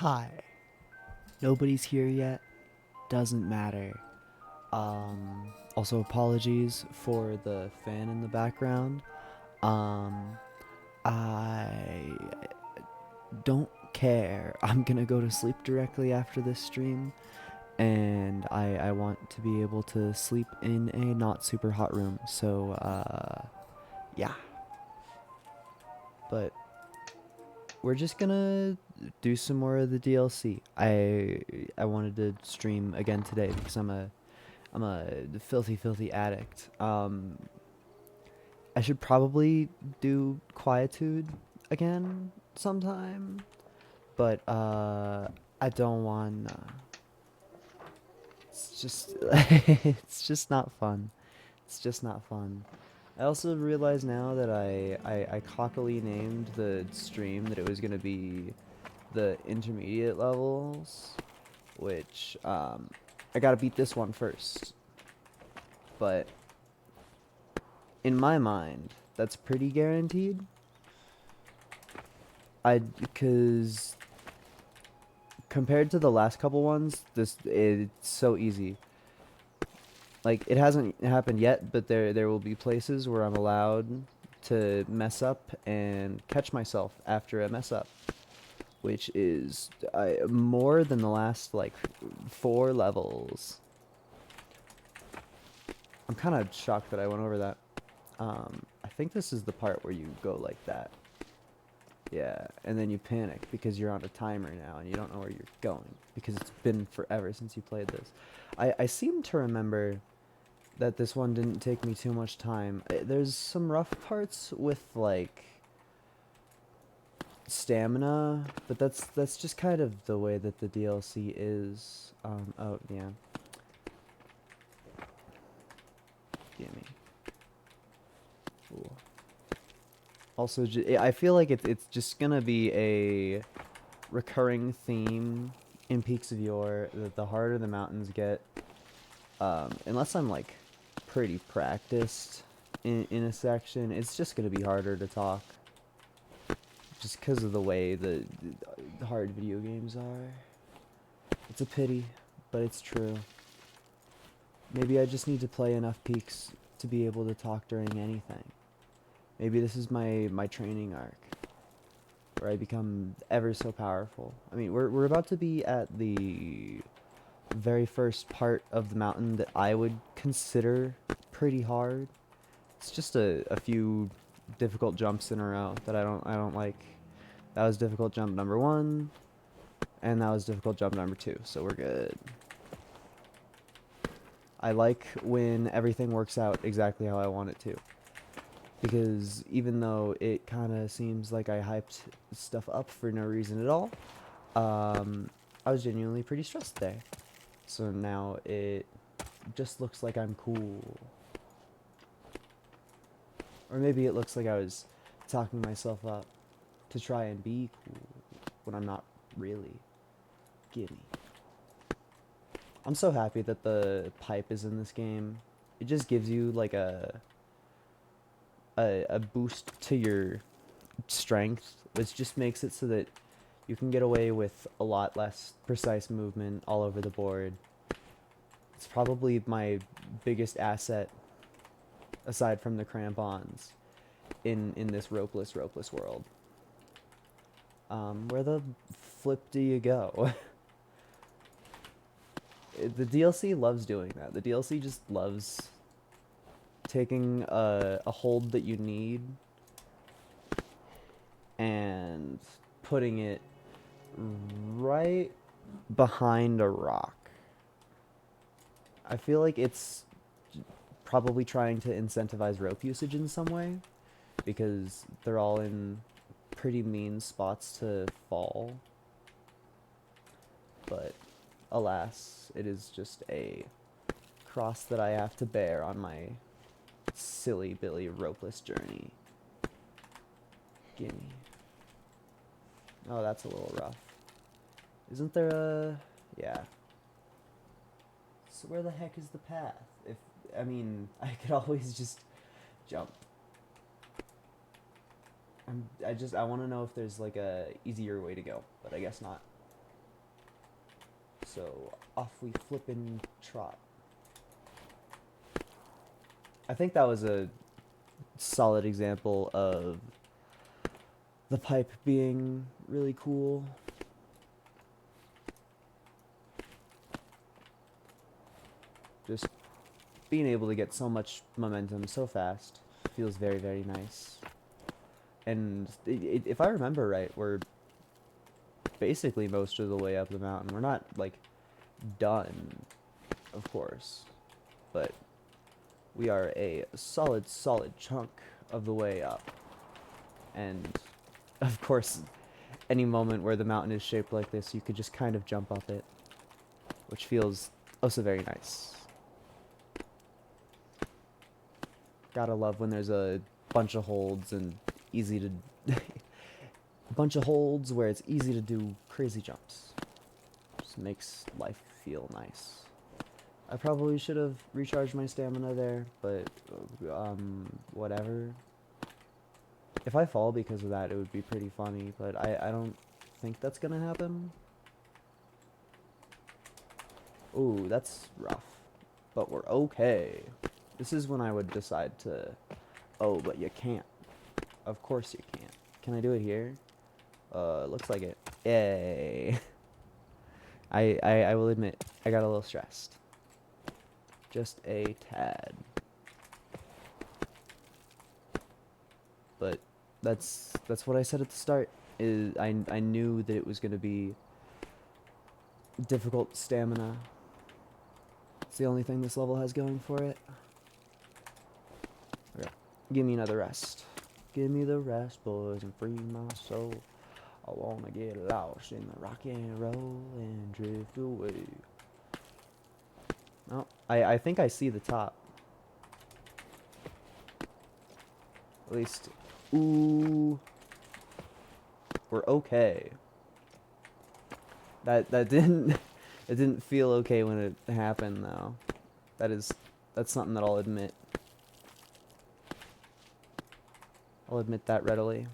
Hi. Nobody's here yet. Doesn't matter. Also apologies for the fan in the background. Um, I don't care. I'm gonna go to sleep directly after this stream, and I want to be able to sleep in a not super hot room. So, yeah. But we're just gonna do some more of the DLC. I wanted to stream again today because I'm a filthy, filthy addict. I should probably do Quietude again sometime, but I don't want. It's just, it's just not fun. It's just not fun. I also realize now that I cockily named the stream that it was gonna be the intermediate levels, which I gotta beat this one first. But in my mind, that's pretty guaranteed. Because compared to the last couple ones, it's so easy. Like it hasn't happened yet, but there will be places where I'm allowed to mess up and catch myself after a mess up, which is more than the last like 4 levels. I'm kind of shocked that I went over that. I think this is the part where you go like that. Yeah, and then you panic because you're on a timer now and you don't know where you're going because it's been forever since you played this. I seem to remember that this one didn't take me too much time. There's some rough parts with like stamina, but that's just kind of the way that the DLC is. Oh yeah, gimme. Cool. Also, I feel like it's just gonna be a recurring theme in Peaks of Yore that the harder the mountains get, unless I'm like pretty practiced in a section, it's just gonna be harder to talk. Just because of the way the hard video games are. It's a pity, but it's true. Maybe I just need to play enough Peaks to be able to talk during anything. Maybe this is my training arc, where I become ever so powerful. I mean, we're about to be at the very first part of the mountain that I would consider pretty hard. It's just a few difficult jumps in a row that I don't like. That was difficult jump number 1, and that was difficult jump number 2, so we're good. I like when everything works out exactly how I want it to. Because even though it kind of seems like I hyped stuff up for no reason at all, I was genuinely pretty stressed there. So now it just looks like I'm cool. Or maybe it looks like I was talking myself up to try and be cool when I'm not really. Gimme. I'm so happy that the pipe is in this game. It just gives you like a boost to your strength, which just makes it so that you can get away with a lot less precise movement all over the board. It's probably my biggest asset aside from the crampons in this ropeless world. Where the flip do you go? The DLC loves doing that. The DLC just loves taking a hold that you need and putting it right behind a rock. I feel like it's probably trying to incentivize rope usage in some way because they're all in pretty mean spots to fall. But alas, it is just a cross that I have to bear on my silly Billy ropeless journey. Gimme. Oh, that's a little rough. Isn't there a... Yeah. So where the heck is the path? I mean, I could always just jump. I want to know if there's like a easier way to go, but I guess not. So off we flippin' trot. I think that was a solid example of the pipe being really cool. Just being able to get so much momentum so fast feels very, very nice. And if I remember right, we're basically most of the way up the mountain. We're not, like, done, of course, but we are a solid, solid chunk of the way up. And, of course, any moment where the mountain is shaped like this, you could just kind of jump up it, which feels also very nice. Gotta love when there's a bunch of holds and easy to... a bunch of holds where it's easy to do crazy jumps. Just makes life feel nice. I probably should have recharged my stamina there, but, whatever. If I fall because of that, it would be pretty funny, but I don't think that's gonna happen. Ooh, that's rough. But we're okay. This is when I would decide to... Oh, but you can't. Of course you can't. Can I do it here? Looks like it. Yay. I will admit, I got a little stressed. Just a tad. But that's what I said at the start. Is I knew that it was gonna be difficult stamina. It's the only thing this level has going for it. Okay. Give me another rest. Give me the rest, boys, and free my soul. I wanna get lost in the rock and roll and drift away. Oh, I think I see the top. At least, ooh, we're okay. That didn't, it didn't feel okay when it happened though. That's something that I'll admit. I'll admit that readily.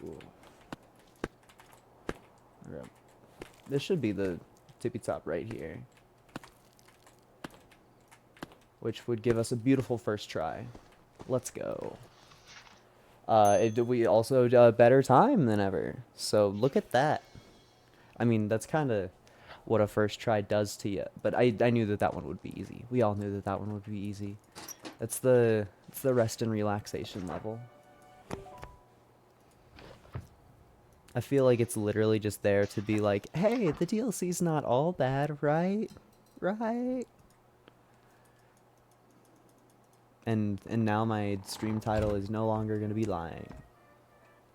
Ooh. Okay. This should be the tippy top right here, which would give us a beautiful first try. Let's go. We also a better time than ever. So look at that. I mean, that's kind of what a first try does to you. But I knew that one would be easy. We all knew that one would be easy. It's the rest and relaxation level. I feel like it's literally just there to be like, hey, the DLC's not all bad, right? Right? And now my stream title is no longer going to be lying.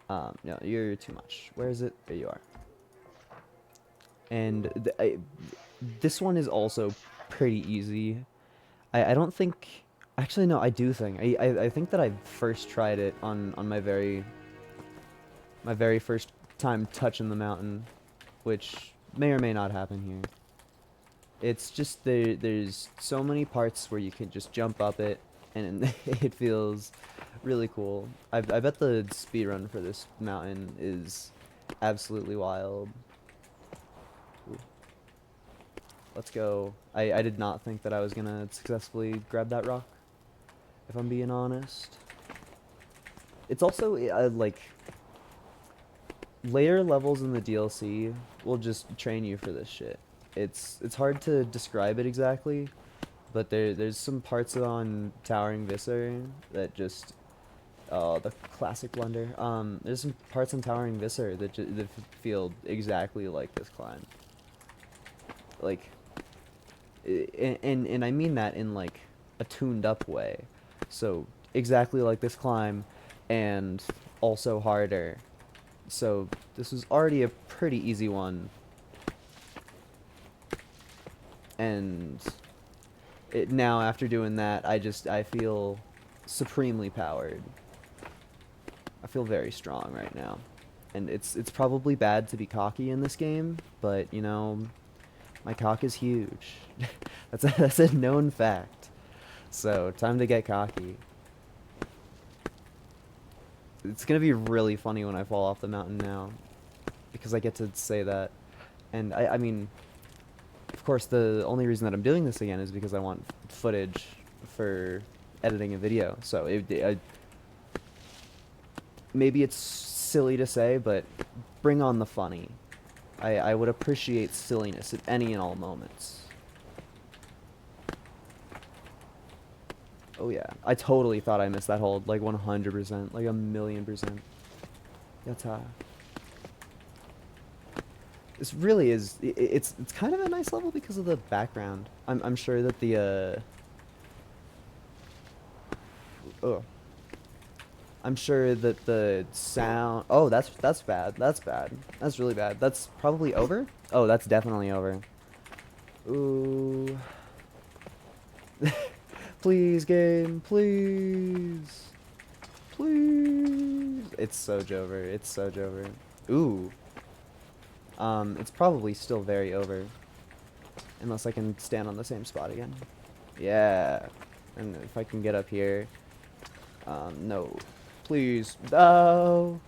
No, you're too much. Where is it? There you are. And this one is also pretty easy. I don't think... Actually, no, I do think. I think that I first tried it on my very first time touching the mountain, which may or may not happen here. It's just there's so many parts where you can just jump up it, and it feels really cool. I bet the speedrun for this mountain is absolutely wild. Ooh. Let's go. I did not think that I was gonna successfully grab that rock, if I'm being honest. It's also, like, later levels in the DLC will just train you for this shit. It's hard to describe it exactly, but there's some parts on Towering Visser that just... Oh, the classic blunder. There's some parts on Towering Visser that feel exactly like this climb. Like... And I mean that in, like, a tuned up way. So, exactly like this climb, and also harder. So, this was already a pretty easy one. And now, after doing that, I feel supremely powered. I feel very strong right now. And it's probably bad to be cocky in this game, but, you know, my cock is huge. That's a known fact. So, time to get cocky. It's gonna be really funny when I fall off the mountain now, because I get to say that. And I mean, of course, the only reason that I'm doing this again is because I want footage for editing a video. So maybe it's silly to say, but bring on the funny. I would appreciate silliness at any and all moments. Oh yeah, I totally thought I missed that hold, like 100%, like 1,000,000%. Yatta. This really is, it's kind of a nice level because of the background. I'm sure that the, oh. I'm sure that the sound, oh, that's bad, that's bad. That's really bad. That's probably over? Oh, that's definitely over. Ooh. Please, game, please. Please. It's so Jover. It's so Jover. Ooh. It's probably still very over. Unless I can stand on the same spot again. Yeah. And if I can get up here. No. Please. No.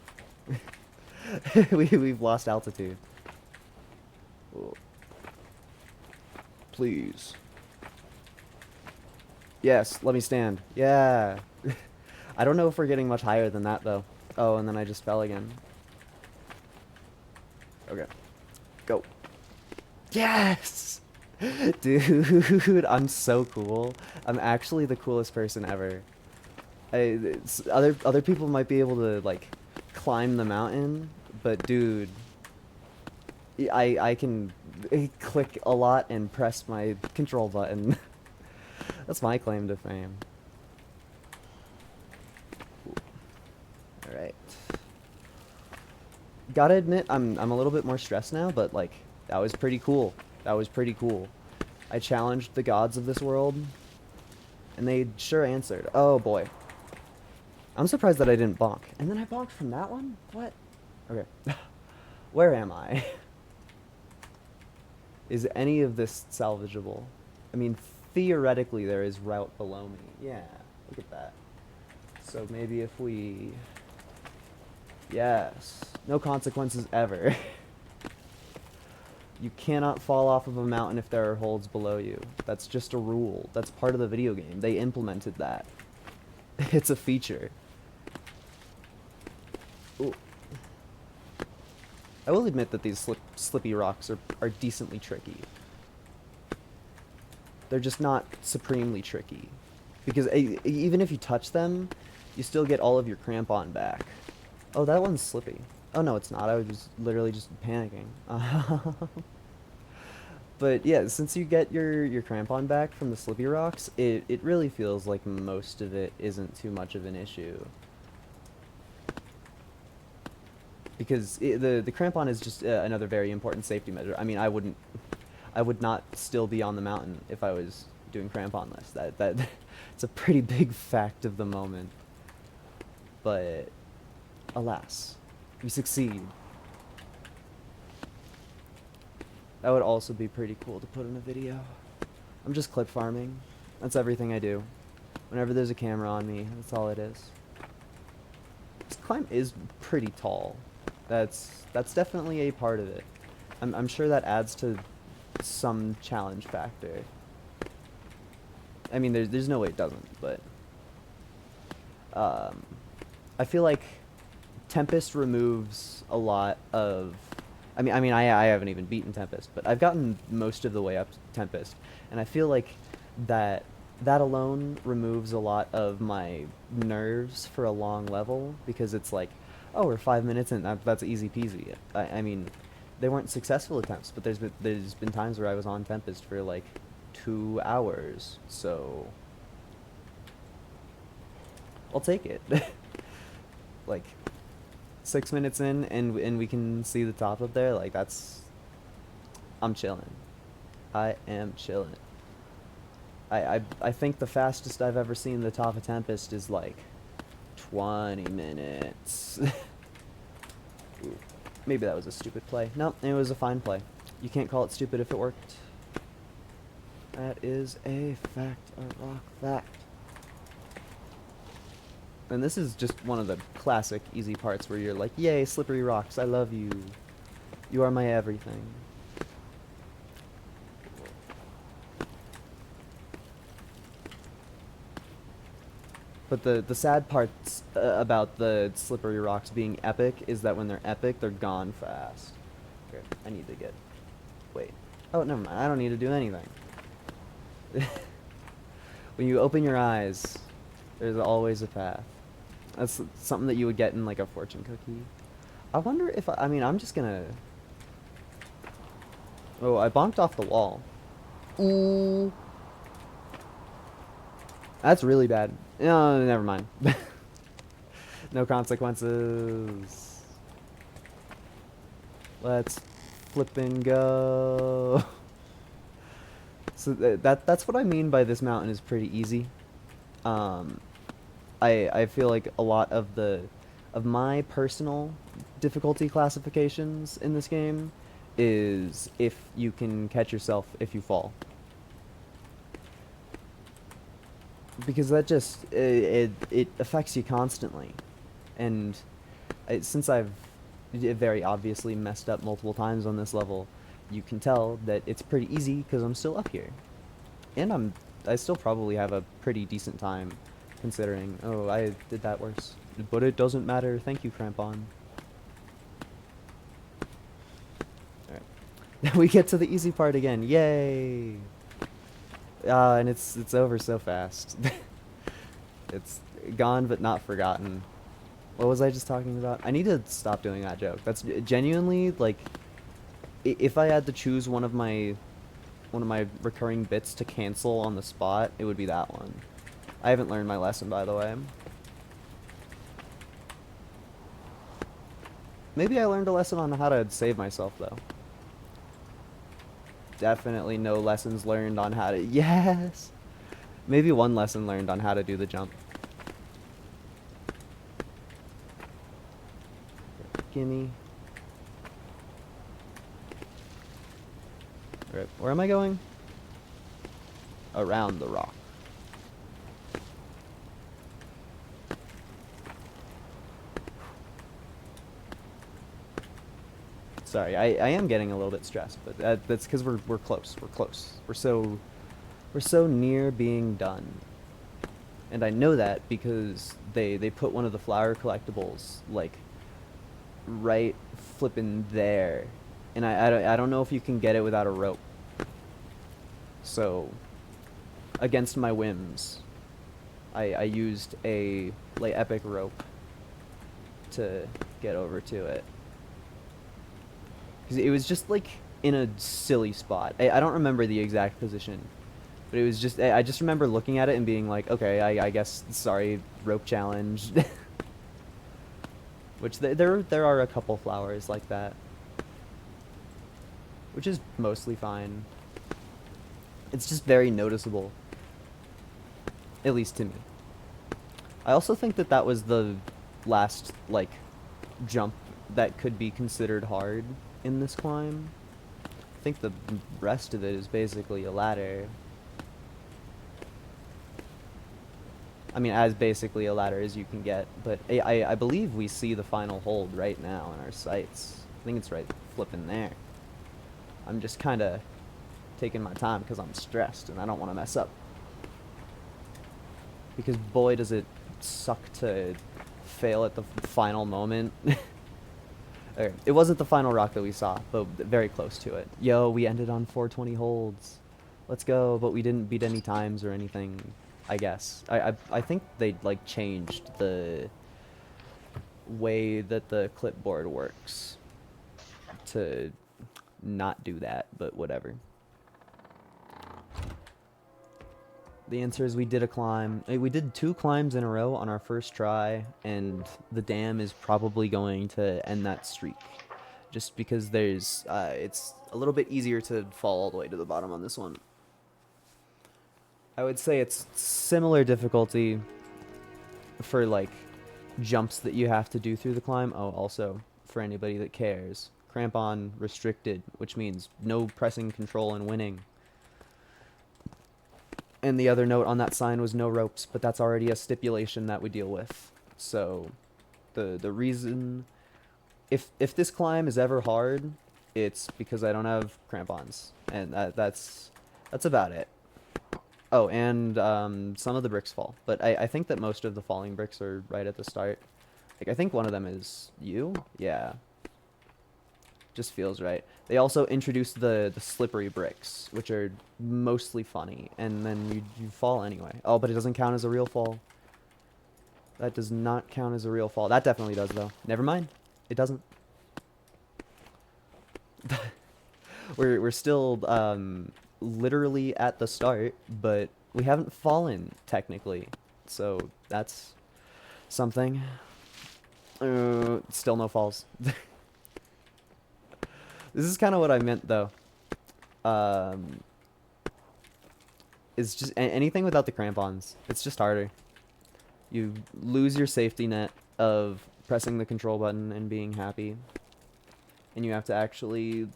We've lost altitude. Ooh. Please. Yes, let me stand. Yeah. I don't know if we're getting much higher than that, though. Oh, and then I just fell again. Okay. Go. Yes! Dude, I'm so cool. I'm actually the coolest person ever. Other people might be able to, like, climb the mountain, but dude, I can click a lot and press my control button. That's my claim to fame. Alright. Gotta admit, I'm a little bit more stressed now, but like, that was pretty cool. That was pretty cool. I challenged the gods of this world, and they sure answered. Oh boy. I'm surprised that I didn't bonk. And then I bonked from that one? What? Okay. Where am I? Is any of this salvageable? I mean, theoretically there is route below me. Yeah, look at that. So maybe if we... Yes. No consequences ever. You cannot fall off of a mountain if there are holds below you. That's just a rule. That's part of the video game. They implemented that. It's a feature. Ooh. I will admit that these slippy rocks are decently tricky. They're just not supremely tricky. Because even if you touch them, you still get all of your crampon back. Oh, that one's slippy. Oh, no, it's not. I was literally just panicking. But yeah, since you get your crampon back from the slippy rocks, it really feels like most of it isn't too much of an issue. Because the crampon is just another very important safety measure. I mean, I would not still be on the mountain if I was doing cramponless. That it's a pretty big fact of the moment. But alas, we succeed. That would also be pretty cool to put in a video. I'm just clip farming. That's everything I do. Whenever there's a camera on me, that's all it is. This climb is pretty tall. That's definitely a part of it. I'm sure that adds to some challenge factor. I mean, there's no way it doesn't, but I feel like Tempest removes a lot of... I haven't even beaten Tempest, but I've gotten most of the way up to Tempest, and I feel like that alone removes a lot of my nerves for a long level, because it's like, oh, we're 5 minutes in, that's easy peasy. I mean, they weren't successful attempts, but there's been times where I was on Tempest for like 2 hours, so I'll take it. Like 6 minutes in and we can see the top up there, like I'm chilling. I am chilling. I think the fastest I've ever seen the top of Tempest is like 20 minutes. Ooh, maybe that was a stupid play. No, it was a fine play. You can't call it stupid if it worked. That is a fact, a rock fact. And this is just one of the classic easy parts where you're like, yay, slippery rocks, I love you. You are my everything. But the sad parts about the slippery rocks being epic is that when they're epic, they're gone fast. Okay, I need to get... Wait. Oh, never mind. I don't need to do anything. When you open your eyes, there's always a path. That's something that you would get in like a fortune cookie. I wonder if I mean, I'm just gonna... Oh, I bonked off the wall. Ooh. That's really bad. No, never mind. No consequences. Let's flip and go. So that's what I mean by this mountain is pretty easy. Um, I feel like a lot of my personal difficulty classifications in this game is if you can catch yourself if you fall. Because that just it affects you constantly. And since I've very obviously messed up multiple times on this level, you can tell that it's pretty easy because I'm still up here. And I still probably have a pretty decent time considering, oh, I did that worse. But it doesn't matter. Thank you, Crampon. Alright. We get to the easy part again. Yay! And it's over so fast. It's gone but not forgotten. What was I just talking about? I need to stop doing that joke. That's genuinely, like, if I had to choose one of my recurring bits to cancel on the spot, it would be that one. I haven't learned my lesson, by the way. Maybe I learned a lesson on how to save myself, though. Definitely no lessons learned on how to... Yes! Maybe one lesson learned on how to do the jump. Gimme. Alright, where am I going? Around the rock. Sorry, I am getting a little bit stressed, but that's because we're close. We're close. We're so near being done. And I know that because they put one of the flower collectibles like right flipping there, and I don't know if you can get it without a rope. So against my whims, I used a like epic rope to get over to it. Because it was just like in a silly spot. I don't remember the exact position, but it was just I just remember looking at it and being like, okay, I guess sorry, rope challenge. Which there are a couple flowers like that, which is mostly fine. It's just very noticeable, at least to me. I also think that that was the last like jump that could be considered hard in this climb. I think the rest of it is basically a ladder. I mean, as basically a ladder as you can get, but I believe we see the final hold right now in our sights. I think it's right flipping there. I'm just kind of taking my time because I'm stressed and I don't want to mess up. Because boy, does it suck to fail at the final moment. Okay, it wasn't the final rock that we saw, but very close to it. Yo, we ended on 420 holds. Let's go, but we didn't beat any times or anything, I guess. I think they, like, changed the way that the clipboard works to not do that, but whatever. The answer is we did a climb. We did 2 climbs in a row on our first try, and the dam is probably going to end that streak. Just because there's, it's a little bit easier to fall all the way to the bottom on this one. I would say it's similar difficulty for, like, jumps that you have to do through the climb. Oh, also, for anybody that cares, crampon restricted, which means no pressing control and winning. And the other note on that sign was no ropes, but that's already a stipulation that we deal with. So the reason if this climb is ever hard, it's because I don't have crampons. And that's about it. Oh, and some of the bricks fall, but I think that most of the falling bricks are right at the start. Like, I think one of them is you? Yeah. Just feels right. They also introduced the slippery bricks, which are mostly funny, and then you fall anyway. Oh, but it doesn't count as a real fall. That does not count as a real fall. That definitely does, though. Never mind. It doesn't. We're still literally at the start, but we haven't fallen technically, so that's something. Still no falls. This is kind of what I meant though. Um, it's just anything without the crampons. It's just harder. You lose your safety net of pressing the control button and being happy, and you have to actually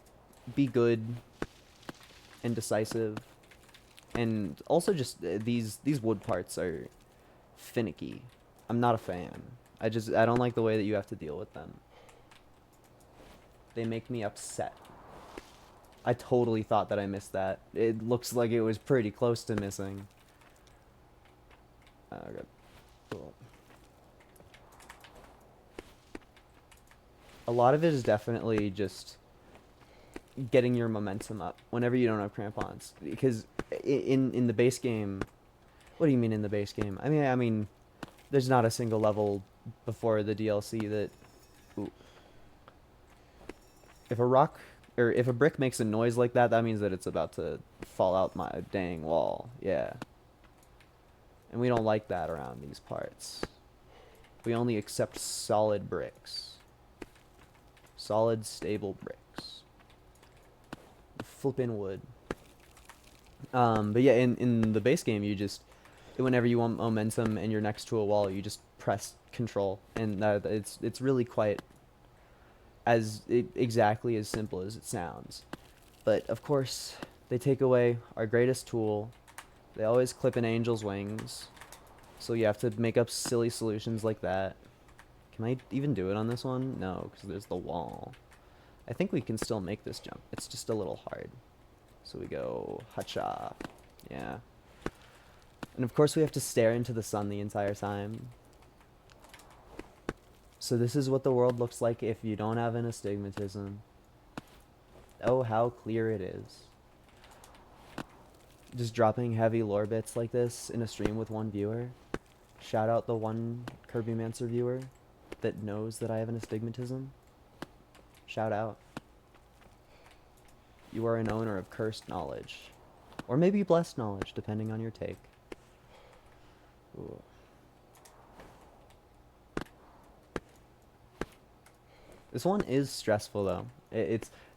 be good and decisive. And also just these wood parts are finicky. I'm not a fan. I don't like the way that you have to deal with them. They make me upset. I totally thought that I missed that. It looks like it was pretty close to missing. Okay. Cool. A lot of it is definitely just getting your momentum up whenever you don't have crampons. Because in the base game, what do you mean in the base game? I mean, there's not a single level before the DLC that, ooh, if a rock or if a brick makes a noise like that, that means that it's about to fall out my dang wall. Yeah. And we don't like that around these parts. We only accept solid bricks. Solid, stable bricks. Flippin' wood. But yeah, in the base game, you just, whenever you want momentum and you're next to a wall, you just press control, and it's really quite exactly as simple as it sounds. But of course, they take away our greatest tool. They always clip an angel's wings, so you have to make up silly solutions like that. Can I even do it on this one? No, because there's the wall. I think we can still make this jump. It's just a little hard. So we go, hacha. Yeah. And of course we have to stare into the sun the entire time. So this is what the world looks like if you don't have an astigmatism. Oh, how clear it is. Just dropping heavy lore bits like this in a stream with one viewer. Shout out the one Kirby Mancer viewer that knows that I have an astigmatism. Shout out. You are an owner of cursed knowledge. Or maybe blessed knowledge, depending on your take. Ooh. This one is stressful though.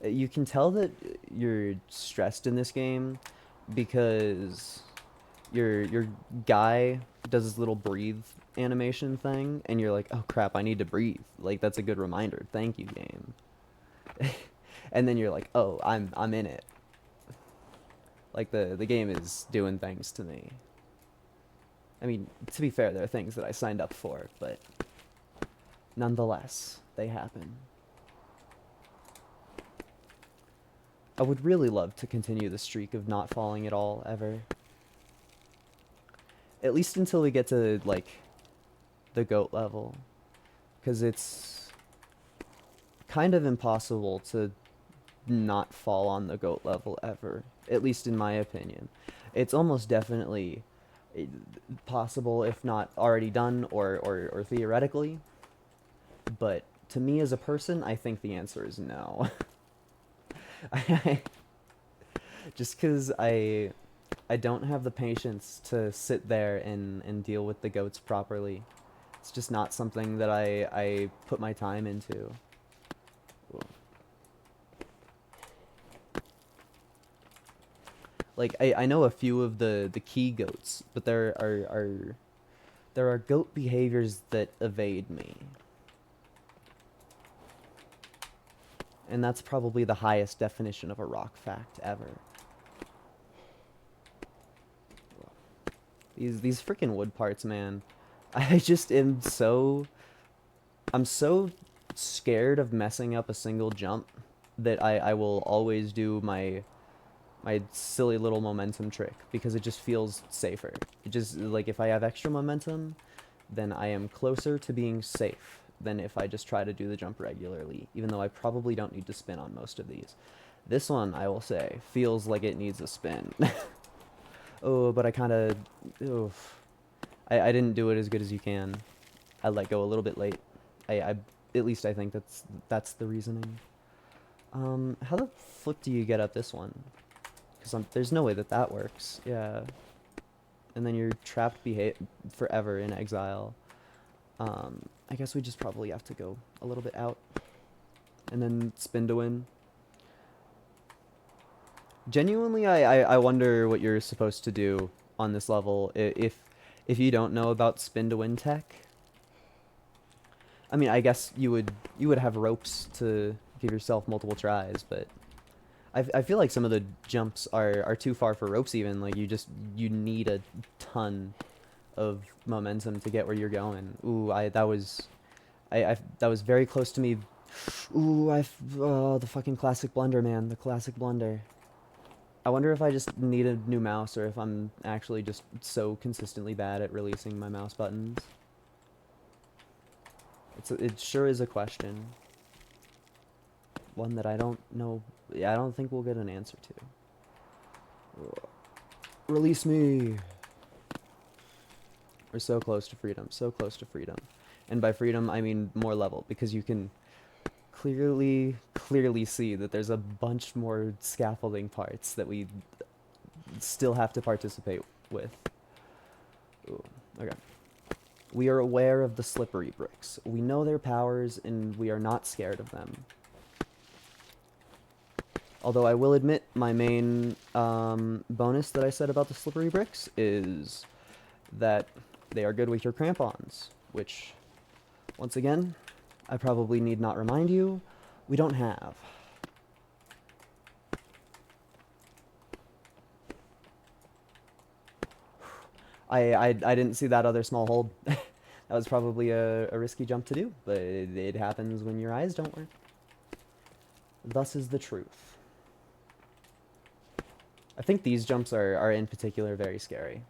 You can tell that you're stressed in this game because your guy does his little breathe animation thing, and you're like, oh crap, I need to breathe. Like, that's a good reminder. Thank you, game. And then you're like, oh, I'm in it. Like the game is doing things to me. I mean, to be fair, there are things that I signed up for, but nonetheless, they happen. I would really love to continue the streak of not falling at all, ever. At least until we get to, like, the goat level. Because it's kind of impossible to not fall on the goat level ever. At least in my opinion. It's almost definitely possible, if not already done, or theoretically. But to me as a person, I think the answer is no. Just because I don't have the patience to sit there and deal with the goats properly. It's just not something that I put my time into. Ooh. Like, I know a few of the key goats, but there are goat behaviors that evade me. And that's probably the highest definition of a rock fact ever. These freaking wood parts, man. I just am so... I'm so scared of messing up a single jump that I will always do my my silly little momentum trick because it just feels safer. It just, like, if I have extra momentum, then I am closer to being safe than if I just try to do the jump regularly, even though I probably don't need to spin on most of these. This one, I will say, feels like it needs a spin. Oh, but I kind of... I didn't do it as good as you can. I let go a little bit late. I at least I think that's the reasoning. How the flip do you get up this one? Because there's no way that that works. Yeah. And then you're trapped forever in exile. I guess we just probably have to go a little bit out. And then spin to win. Genuinely, I wonder what you're supposed to do on this level if you don't know about spin to win tech. I mean, I guess you would have ropes to give yourself multiple tries, but I feel like some of the jumps are too far for ropes even. Like you need a ton of momentum to get where you're going. Ooh, that was very close to me. Ooh, oh, the fucking classic blunder, man, the classic blunder. I wonder if I just need a new mouse or if I'm actually just so consistently bad at releasing my mouse buttons. It sure is a question. One that I don't know. Yeah, I don't think we'll get an answer to. Ugh. Release me! We're so close to freedom. So close to freedom. And by freedom, I mean more level, because you can clearly see that there's a bunch more scaffolding parts that we still have to participate with. Ooh, okay. We are aware of the slippery bricks. We know their powers, and we are not scared of them. Although I will admit, my main bonus that I said about the slippery bricks is that they are good with your crampons, which, once again, I probably need not remind you, we don't have. I didn't see that other small hold. That was probably a risky jump to do, but it happens when your eyes don't work. Thus is the truth. I think these jumps are in particular very scary.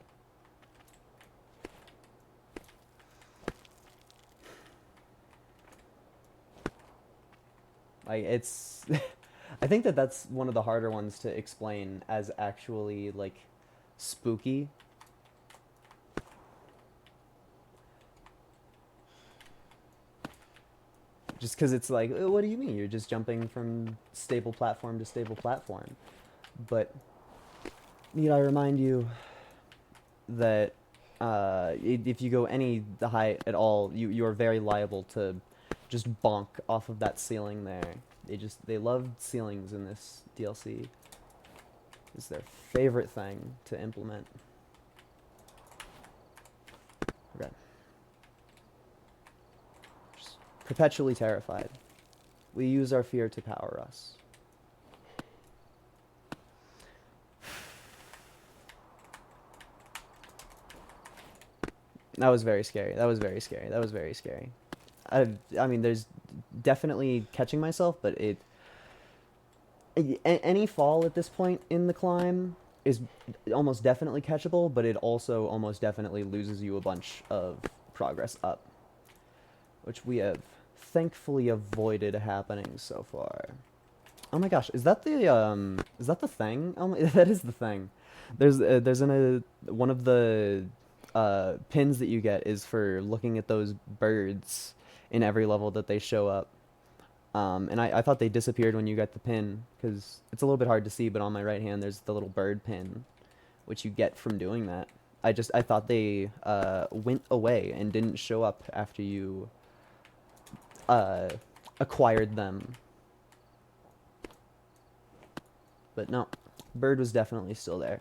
Like, it's... I think that's one of the harder ones to explain as actually, like, spooky. Just because it's like, what do you mean? You're just jumping from stable platform to stable platform. But need I remind you that if you go the height at all, you're very liable to just bonk off of that ceiling there. They love ceilings in this DLC. It's their favorite thing to implement. Okay. Just perpetually terrified. We use our fear to power us. That was very scary. That was very scary. That was very scary. I mean, there's definitely catching myself, but any fall at this point in the climb is almost definitely catchable, but it also almost definitely loses you a bunch of progress up, which we have thankfully avoided happening so far. Oh my gosh, is that the thing? Oh my, that is the thing. There's one of the pins that you get is for looking at those birds in every level that they show up. And I thought they disappeared when you got the pin, because it's a little bit hard to see, but on my right hand there's the little bird pin, which you get from doing that. I thought they went away and didn't show up after you acquired them. But no, bird was definitely still there.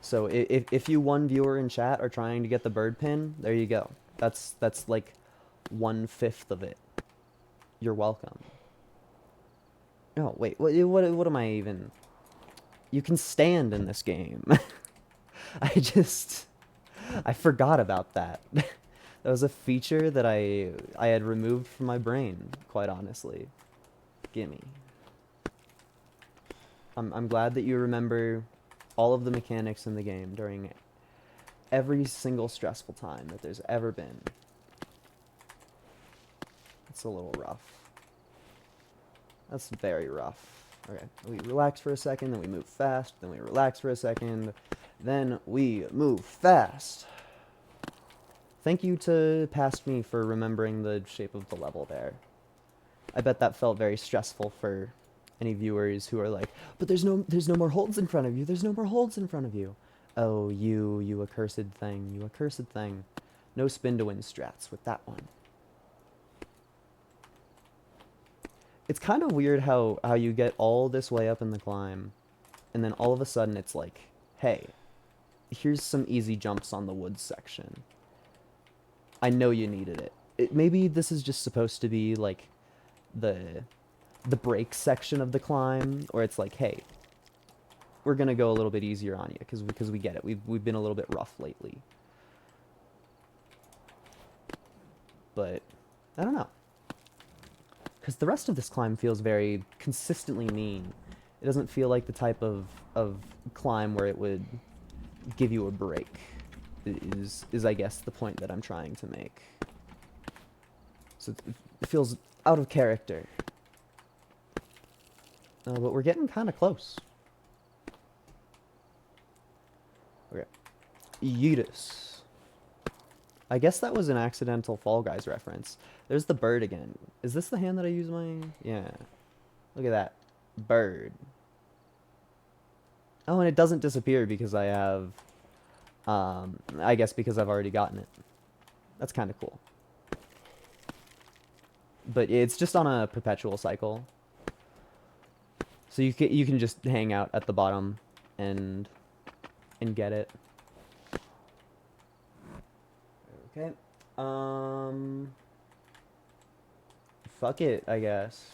So if you one viewer in chat are trying to get the bird pin, there you go. That's like 1/5 of it. You're welcome. Oh wait, what am I even? You can stand in this game. I forgot about that. That was a feature that I had removed from my brain, quite honestly. Gimme. I'm glad that you remember all of the mechanics in the game during every single stressful time that there's ever been. It's a little rough. That's very rough. Okay, we relax for a second, then we move fast, then we relax for a second, then we move fast. Thank you to Past Me for remembering the shape of the level there. I bet that felt very stressful for any viewers who are like, but there's no more holds in front of you, there's no more holds in front of you. Oh, you accursed thing, you accursed thing. No spin to win strats with that one. It's kind of weird how you get all this way up in the climb, and then all of a sudden it's like, hey, here's some easy jumps on the woods section. I know you needed it. Maybe this is just supposed to be like the break section of the climb, or it's like, hey, we're gonna go a little bit easier on you because we get it. We've been a little bit rough lately. But I don't know. Because the rest of this climb feels very consistently mean. It doesn't feel like the type of climb where it would give you a break, is I guess the point that I'm trying to make. So it feels out of character. But we're getting kind of close. Okay. Yeetus. I guess that was an accidental Fall Guys reference. There's the bird again. Is this the hand that I use my... Yeah. Look at that. Bird. Oh, and it doesn't disappear because I have... I guess because I've already gotten it. That's kind of cool. But it's just on a perpetual cycle. So you can just hang out at the bottom and get it. Okay. Fuck it, I guess.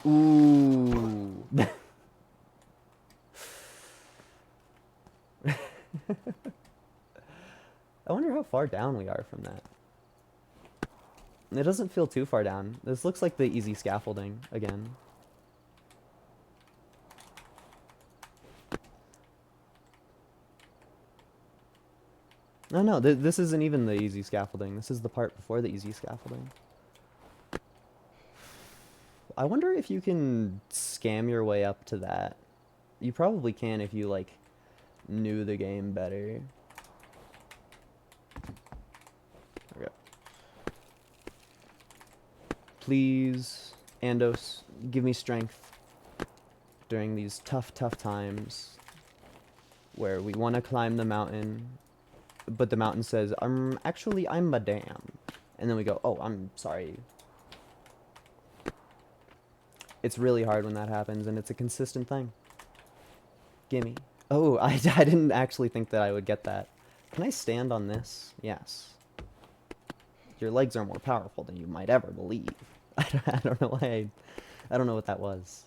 Ooh. I wonder how far down we are from that. It doesn't feel too far down. This looks like the easy scaffolding again. No, this isn't even the easy scaffolding. This is the part before the easy scaffolding. I wonder if you can scam your way up to that. You probably can if you, like, knew the game better. Okay. Please, Andos, give me strength during these tough times where we want to climb the mountain, but the mountain says, actually, I'm a dam. And then we go, oh, I'm sorry. It's really hard when that happens, and it's a consistent thing. Gimme. Oh, I didn't actually think that I would get that. Can I stand on this? Yes. Your legs are more powerful than you might ever believe. I don't know why I don't know what that was.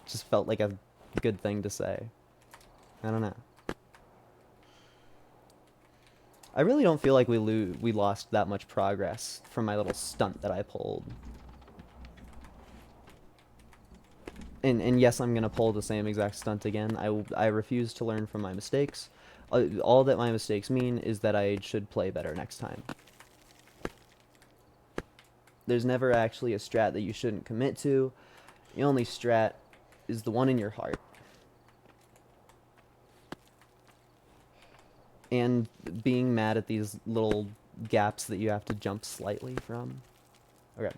Just felt like a good thing to say. I don't know. I really don't feel like we lost that much progress from my little stunt that I pulled. And yes, I'm gonna pull the same exact stunt again. I refuse to learn from my mistakes. All that my mistakes mean is that I should play better next time. There's never actually a strat that you shouldn't commit to. The only strat is the one in your heart. And being mad at these little gaps that you have to jump slightly from. Okay.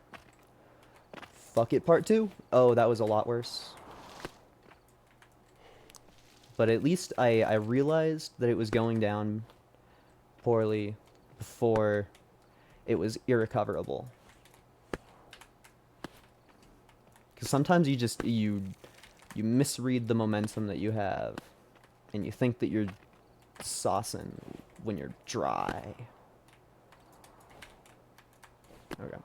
Fuck it, part 2. Oh, that was a lot worse. But at least I realized that it was going down poorly before it was irrecoverable. Because sometimes you misread the momentum that you have, and you think that you're saucing when you're dry. Okay.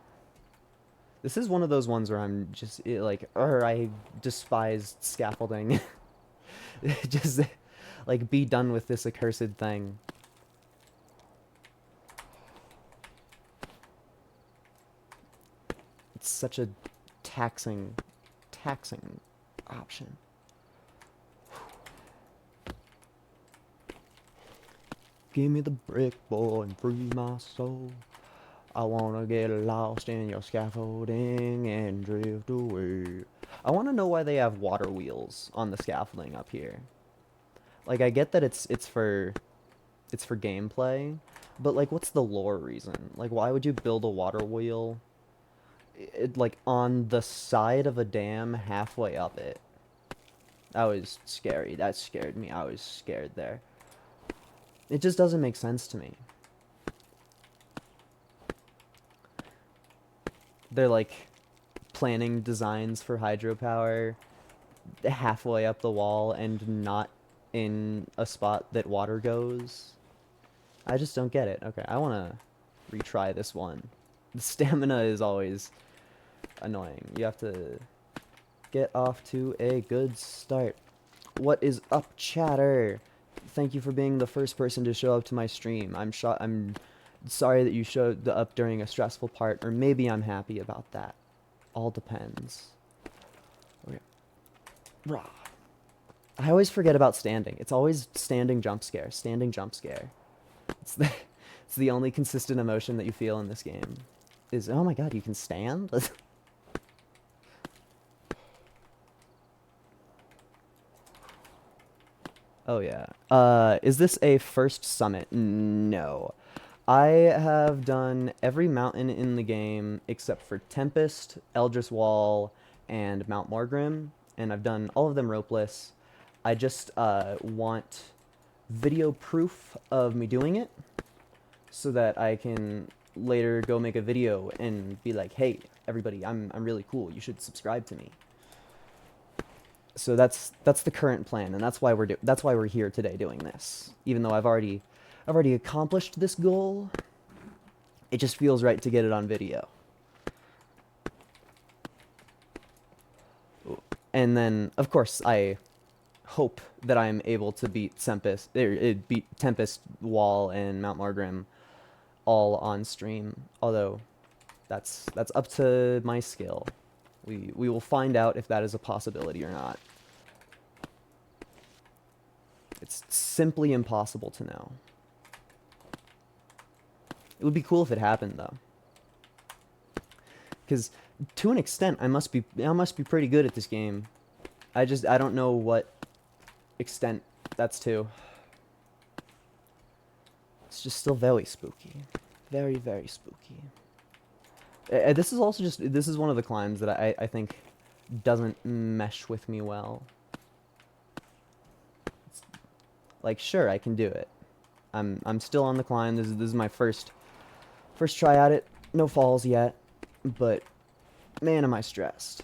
This is one of those ones where I'm just I despise scaffolding. Just like be done with this accursed thing. It's such a taxing taxing option. Give me the brick, boy, and free my soul. I wanna get lost in your scaffolding and drift away. I wanna know why they have water wheels on the scaffolding up here. Like, I get that it's for gameplay, but like, what's the lore reason? Like, why would you build a water wheel, like on the side of a dam halfway up it? That was scary. That scared me. I was scared there. It just doesn't make sense to me. They're like planning designs for hydropower halfway up the wall and not in a spot that water goes. I just don't get it. Okay, I want to retry this one. The stamina is always annoying. You have to get off to a good start. What is up, chatter? Thank you for being the first person to show up to my stream. I'm sorry that you showed up during a stressful part, or maybe I'm happy about that. All depends. Okay. Rah. I always forget about standing. It's always standing jump scare. Standing jump scare. It's the only consistent emotion that you feel in this game. Is, oh my god, you can stand? Oh yeah. Is this a first summit? No. I have done every mountain in the game except for Tempest, Eldritch Wall, and Mount Morgrim, and I've done all of them ropeless. I just want video proof of me doing it so that I can later go make a video and be like, hey, everybody, I'm really cool. You should subscribe to me. So that's the current plan, and that's why we're here today doing this. Even though I've already accomplished this goal, it just feels right to get it on video. And then, of course, I hope that I'm able to beat Tempest, Wall, and Mount Morgrim all on stream. Although, that's up to my skill. We will find out if that is a possibility or not. It's simply impossible to know. It would be cool if it happened, though. Because to an extent, I must be pretty good at this game. I don't know what extent that's to. It's just still very spooky. Very, very spooky. This is also this is one of the climbs that I think doesn't mesh with me well. It's, like, sure, I can do it. I'm still on the climb. This is my first try at it. No falls yet, but man, am I stressed.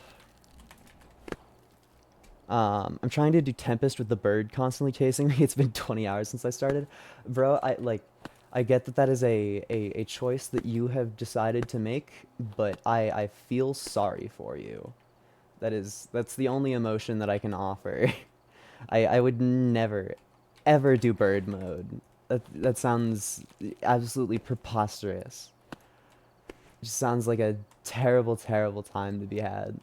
I'm trying to do Tempest with the bird constantly chasing me. It's been 20 hours since I started. Bro, I get that is a choice that you have decided to make, but I feel sorry for you. That's the only emotion that I can offer. I would never, ever do bird mode. That sounds absolutely preposterous. It just sounds like a terrible, terrible time to be had.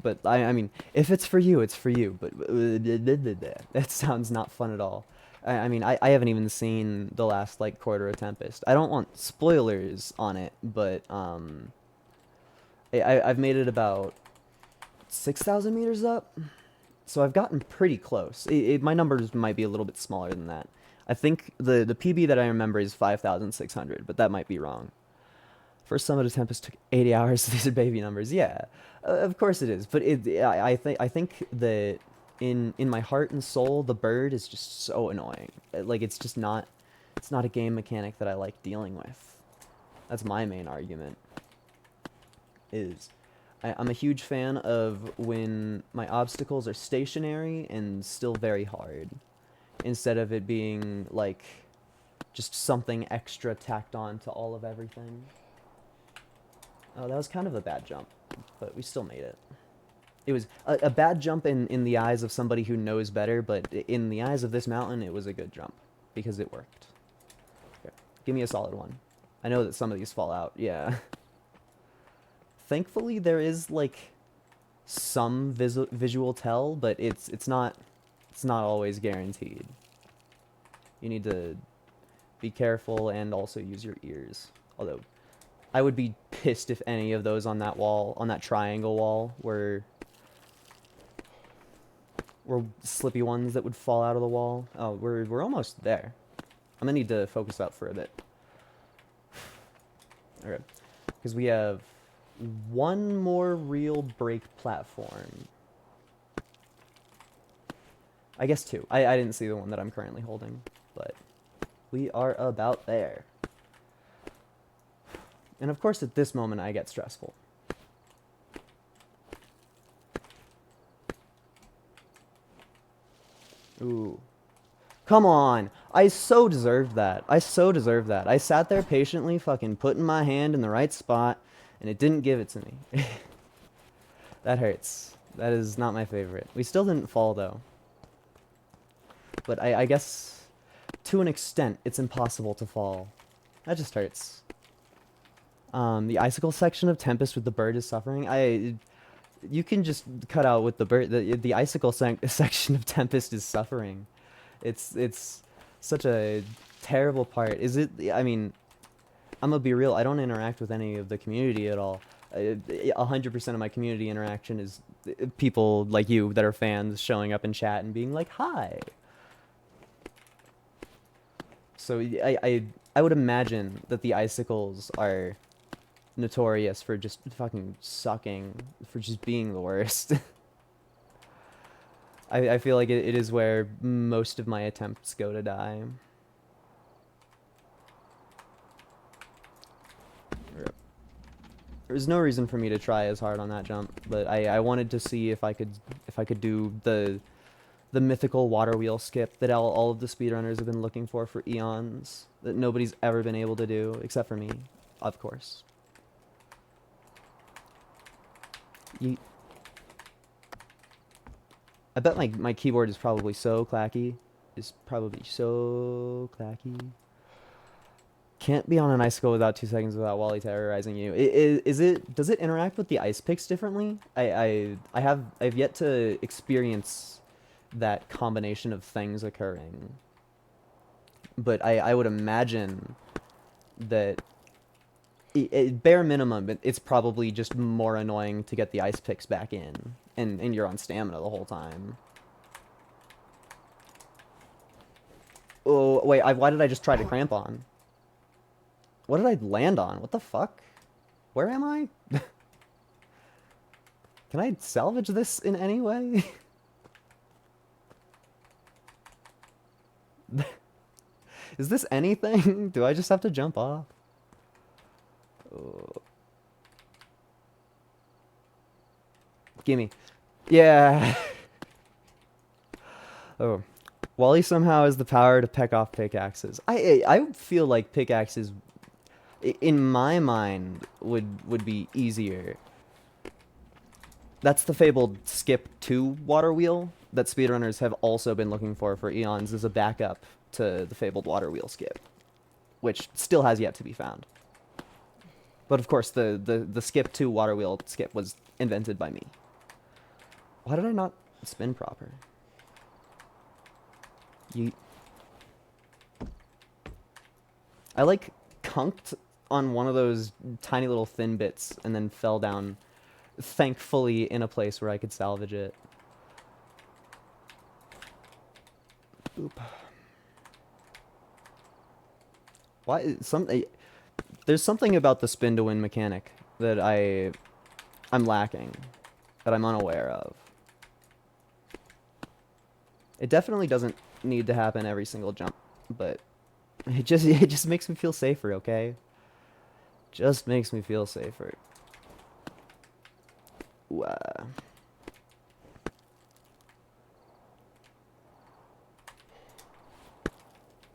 But I mean, if it's for you, it's for you. But that sounds not fun at all. I mean, I haven't even seen the last like quarter of Tempest. I don't want spoilers on it, but I've made it about 6,000 meters up, so I've gotten pretty close. My numbers might be a little bit smaller than that. I think the PB that I remember is 5,600, but that might be wrong. First summit of Tempest took 80 hours. So these are baby numbers. Yeah, of course it is. But I think that in my heart and soul, the bird is just so annoying. Like, it's just not. It's not a game mechanic that I like dealing with. That's my main argument. I'm a huge fan of when my obstacles are stationary and still very hard, instead of it being like just something extra tacked on to all of everything. Oh, that was kind of a bad jump, but we still made it. It was a bad jump in the eyes of somebody who knows better, but in the eyes of this mountain, it was a good jump, because it worked. Okay. Give me a solid one. I know that some of these fall out, yeah. Thankfully, there is like some visual tell, but it's not always guaranteed. You need to be careful and also use your ears. Although I would be pissed if any of those on that wall, on that triangle wall, were slippy ones that would fall out of the wall. Oh, we're almost there. I'm gonna need to focus up for a bit. Okay, because we have one more real break platform. I guess two. I didn't see the one that I'm currently holding, but we are about there. And of course, at this moment, I get stressful. Ooh. Come on. I so deserved that. I so deserved that. I sat there patiently fucking putting my hand in the right spot, and it didn't give it to me. That hurts. That is not my favorite. We still didn't fall, though. But I guess, to an extent, it's impossible to fall. That just hurts. The icicle section of Tempest with the bird is suffering. You can just cut out with the bird. The icicle section of Tempest is suffering. It's such a terrible part. Is it? I mean, I'm gonna be real. I don't interact with any of the community at all. 100% of my community interaction is people like you that are fans showing up in chat and being like, "Hi." So I would imagine that the icicles are notorious for just fucking sucking, for just being the worst. I feel like it is where most of my attempts go to die. There's no reason for me to try as hard on that jump, but I wanted to see if I could do the mythical water wheel skip that all of the speedrunners have been looking for eons, that nobody's ever been able to do, except for me, of course. I bet my keyboard is probably so clacky. It's probably so clacky. Can't be on an icicle without 2 seconds without Wally terrorizing you. Does it interact with the ice picks differently? I've yet to experience that combination of things occurring. But I would imagine that bare minimum, it's probably just more annoying to get the ice picks back in, and you're on stamina the whole time. Oh, wait, why did I just try to cramp on? What did I land on? What the fuck? Where am I? Can I salvage this in any way? Is this anything? Do I just have to jump off? Oh. Gimme. Yeah. Oh. Wally somehow has the power to peck off pickaxes. I feel like pickaxes, in my mind, would be easier. That's the fabled skip 2 water wheel that speedrunners have also been looking for eons as a backup to the fabled water wheel skip, which still has yet to be found. But of course, the skip 2 water wheel skip was invented by me. Why did I not spin proper? I like conked on one of those tiny little thin bits and then fell down, thankfully in a place where I could salvage it. Boop. Why there's something about the spin to win mechanic that I'm lacking, that I'm unaware of. It definitely doesn't need to happen every single jump, but it just makes me feel safer, okay? Just makes me feel safer. Ooh,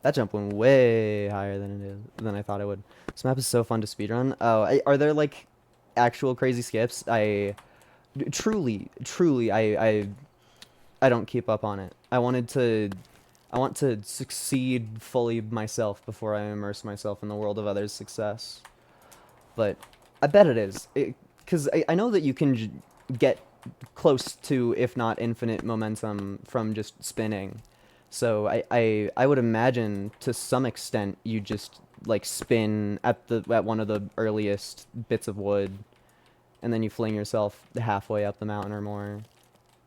that jump went way higher than I thought it would. This map is so fun to speedrun. Oh, are there like actual crazy skips? Truly, I don't keep up on it. I want to succeed fully myself before I immerse myself in the world of others' success. But I bet it is. because I know that you can get close to, if not infinite momentum from just spinning. So I would imagine to some extent you just like spin at one of the earliest bits of wood, and then you fling yourself halfway up the mountain or more.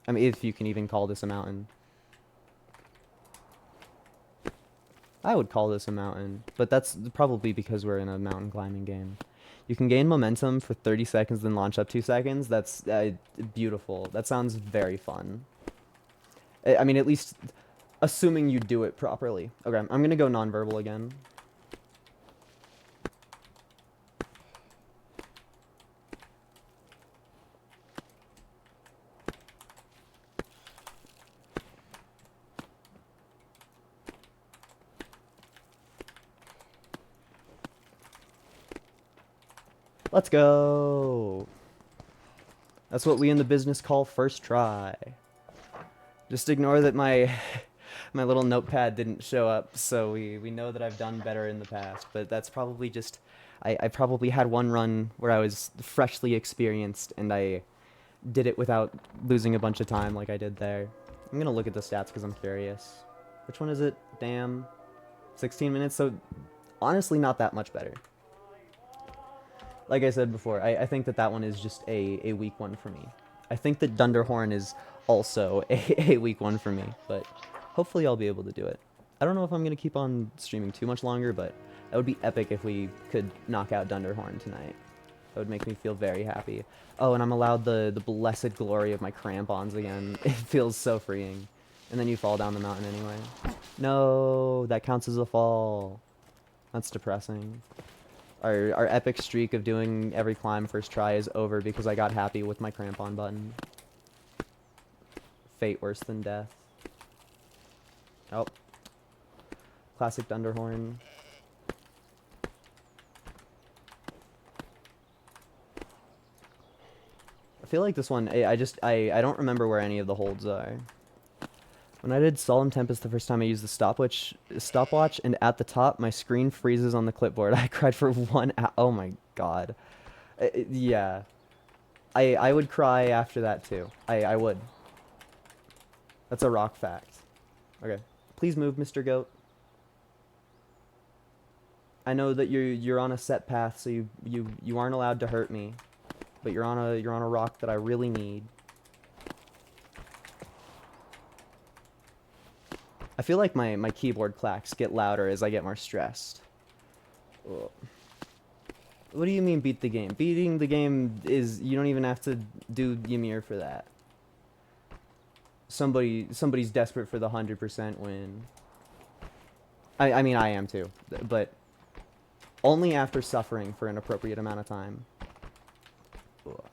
I mean, if you can even call this a mountain. I would call this a mountain, but that's probably because we're in a mountain climbing game. You can gain momentum for 30 seconds, then launch up 2 seconds. That's beautiful. That sounds very fun. I mean, at least assuming you do it properly. Okay, I'm gonna go nonverbal again. Let's go. That's what we in the business call first try. Just ignore that my my little notepad didn't show up, so we know that I've done better in the past, but that's probably just I probably had one run where I was freshly experienced and I did it without losing a bunch of time like I did there. I'm gonna look at the stats because I'm curious. Which one is it? Damn. 16 minutes, so honestly not that much better. Like I said before, I think that one is just a weak one for me. I think that Dunderhorn is also a weak one for me, but hopefully I'll be able to do it. I don't know if I'm going to keep on streaming too much longer, but that would be epic if we could knock out Dunderhorn tonight. That would make me feel very happy. Oh, and I'm allowed the blessed glory of my crampons again. It feels so freeing. And then you fall down the mountain anyway. No, that counts as a fall. That's depressing. Our epic streak of doing every climb first try is over because I got happy with my crampon button. Fate worse than death. Oh. Classic Dunderhorn. I feel like this one, I don't remember where any of the holds are. When I did Solemn Tempest the first time, I used the stopwatch, and at the top, my screen freezes on the clipboard. I cried for 1 hour. Oh my god. Yeah. I would cry after that too. I would. That's a rock fact. Okay. Please move, Mr. Goat. I know that you're on a set path, so you aren't allowed to hurt me. But you're on a rock that I really need. I feel like my keyboard clacks get louder as I get more stressed. Ugh. What do you mean beat the game? Beating the game is, you don't even have to do Ymir for that. Somebody's desperate for the 100% win. I mean, I am too, but only after suffering for an appropriate amount of time. Ugh.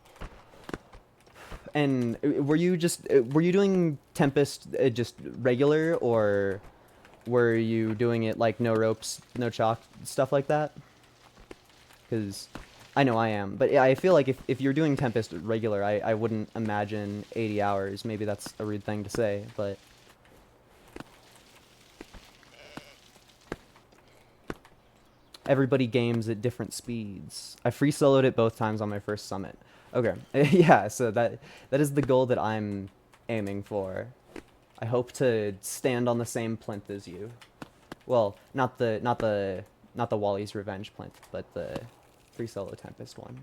And were you doing Tempest just regular, or were you doing it like no ropes, no chalk, stuff like that? Because I know I am, but I feel like if you're doing Tempest regular, I wouldn't imagine 80 hours. Maybe that's a rude thing to say, but everybody games at different speeds. I free soloed it both times on my first summit. Okay, yeah, so that is the goal that I'm aiming for. I hope to stand on the same plinth as you. Well, not the Wally's Revenge plinth, but the free solo Tempest one.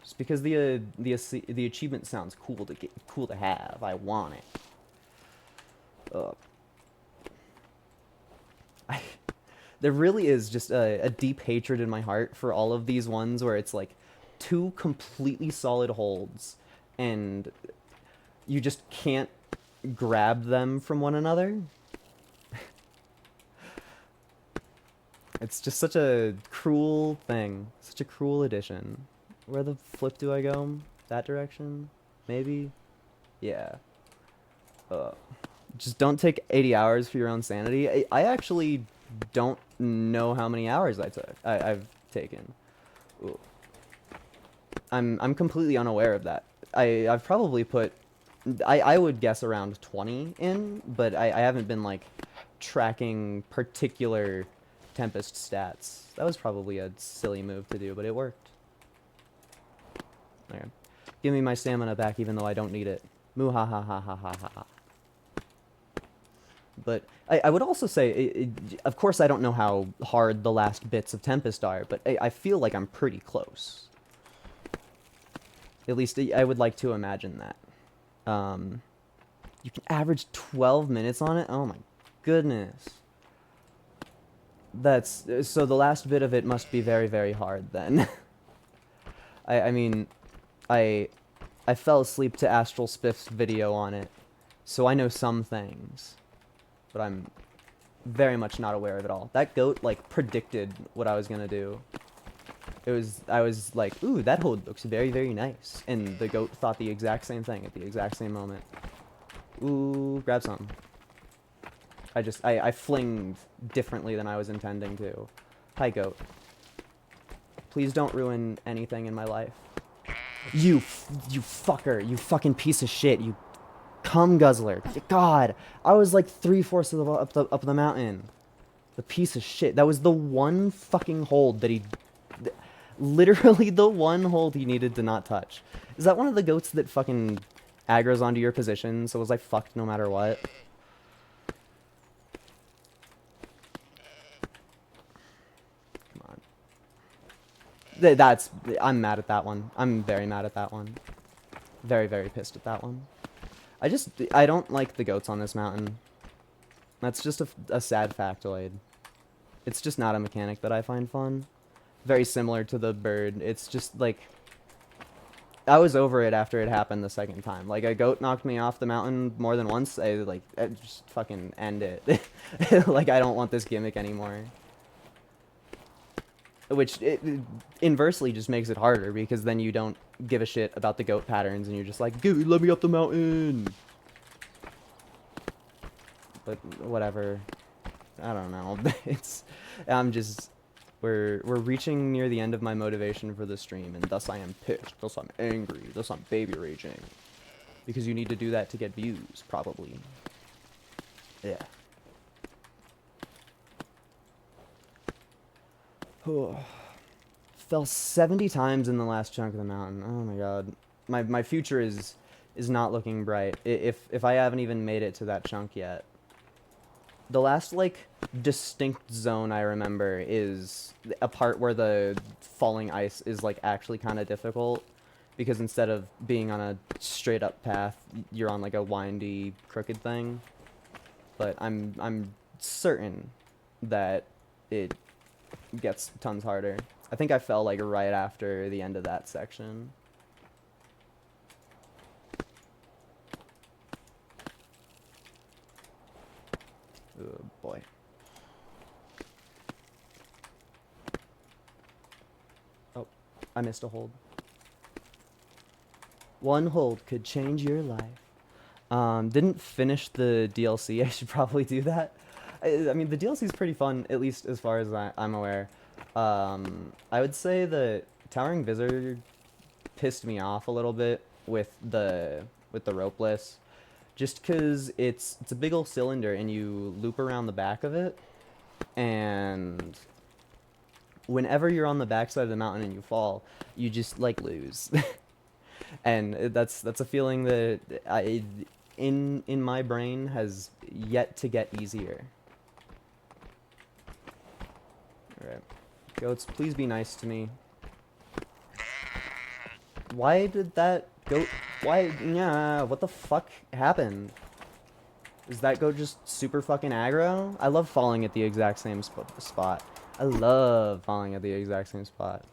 Just because the achievement sounds cool to have, I want it. Ugh. There really is just a deep hatred in my heart for all of these ones where it's like 2 completely solid holds and you just can't grab them from one another. It's just such a cruel thing. Such a cruel addition. Where the flip do I go? That direction? Maybe? Yeah. Just don't take 80 hours for your own sanity. I actually don't know how many hours I've taken. Ooh. I'm completely unaware of that. I've probably put, I would guess around 20 in, but I haven't been like tracking particular Tempest stats. That was probably a silly move to do, but it worked. Okay. Give me my stamina back even though I don't need it. Moo ha ha ha ha ha ha. But I would also say, of course I don't know how hard the last bits of Tempest are, but I feel like I'm pretty close. At least I would like to imagine that. You can average 12 minutes on it? Oh my goodness. That's, so the last bit of it must be very, very hard then. I mean, I fell asleep to Astral Spiff's video on it, so I know some things, but I'm very much not aware of it all. That goat, like, predicted what I was gonna do. I was like, ooh, that hold looks very, very nice. And the goat thought the exact same thing at the exact same moment. Ooh, grab some. I flinged differently than I was intending to. Hi, goat. Please don't ruin anything in my life. You fucker. You fucking piece of shit. You cum guzzler. God. I was like 3/4 of the up the mountain. The piece of shit. That was the one fucking hold that he... Literally the one hold he needed to not touch. Is that one of the goats that fucking aggroes onto your position, so was I fucked no matter what? Come on. I'm mad at that one. I'm very mad at that one. Very, very pissed at that one. I don't like the goats on this mountain. That's just a sad factoid. It's just not a mechanic that I find fun. Very similar to the bird. It's just like... I was over it after it happened the second time. Like, a goat knocked me off the mountain more than once. I just fucking end it. Like, I don't want this gimmick anymore. Which, inversely just makes it harder, because then you don't give a shit about the goat patterns, and you're just like, dude, let me up the mountain! But, whatever. I don't know. We're reaching near the end of my motivation for the stream, and thus I am pissed, thus I'm angry, thus I'm baby raging. Because you need to do that to get views, probably. Yeah. Fell 70 times in the last chunk of the mountain. Oh my god. My future is not looking bright. If I haven't even made it to that chunk yet. The last, like, distinct zone I remember is a part where the falling ice is, like, actually kind of difficult. Because instead of being on a straight-up path, you're on, like, a windy, crooked thing. But I'm certain that it gets tons harder. I think I fell, like, right after the end of that section. Oh, boy. Oh, I missed a hold. One hold could change your life. Didn't finish the DLC. I should probably do that. I mean, the DLC is pretty fun, at least as far as I'm aware. I would say the Towering Visor pissed me off a little bit with the Ropeless. Just because it's a big old cylinder and you loop around the back of it, and whenever you're on the backside of the mountain and you fall, you just, like, lose. And that's a feeling that in my brain has yet to get easier. Alright. Goats, please be nice to me. Why did that goat... Why... Yeah, what the fuck happened? Is that goat just super fucking aggro? I love falling at the exact same spot. I love falling at the exact same spot.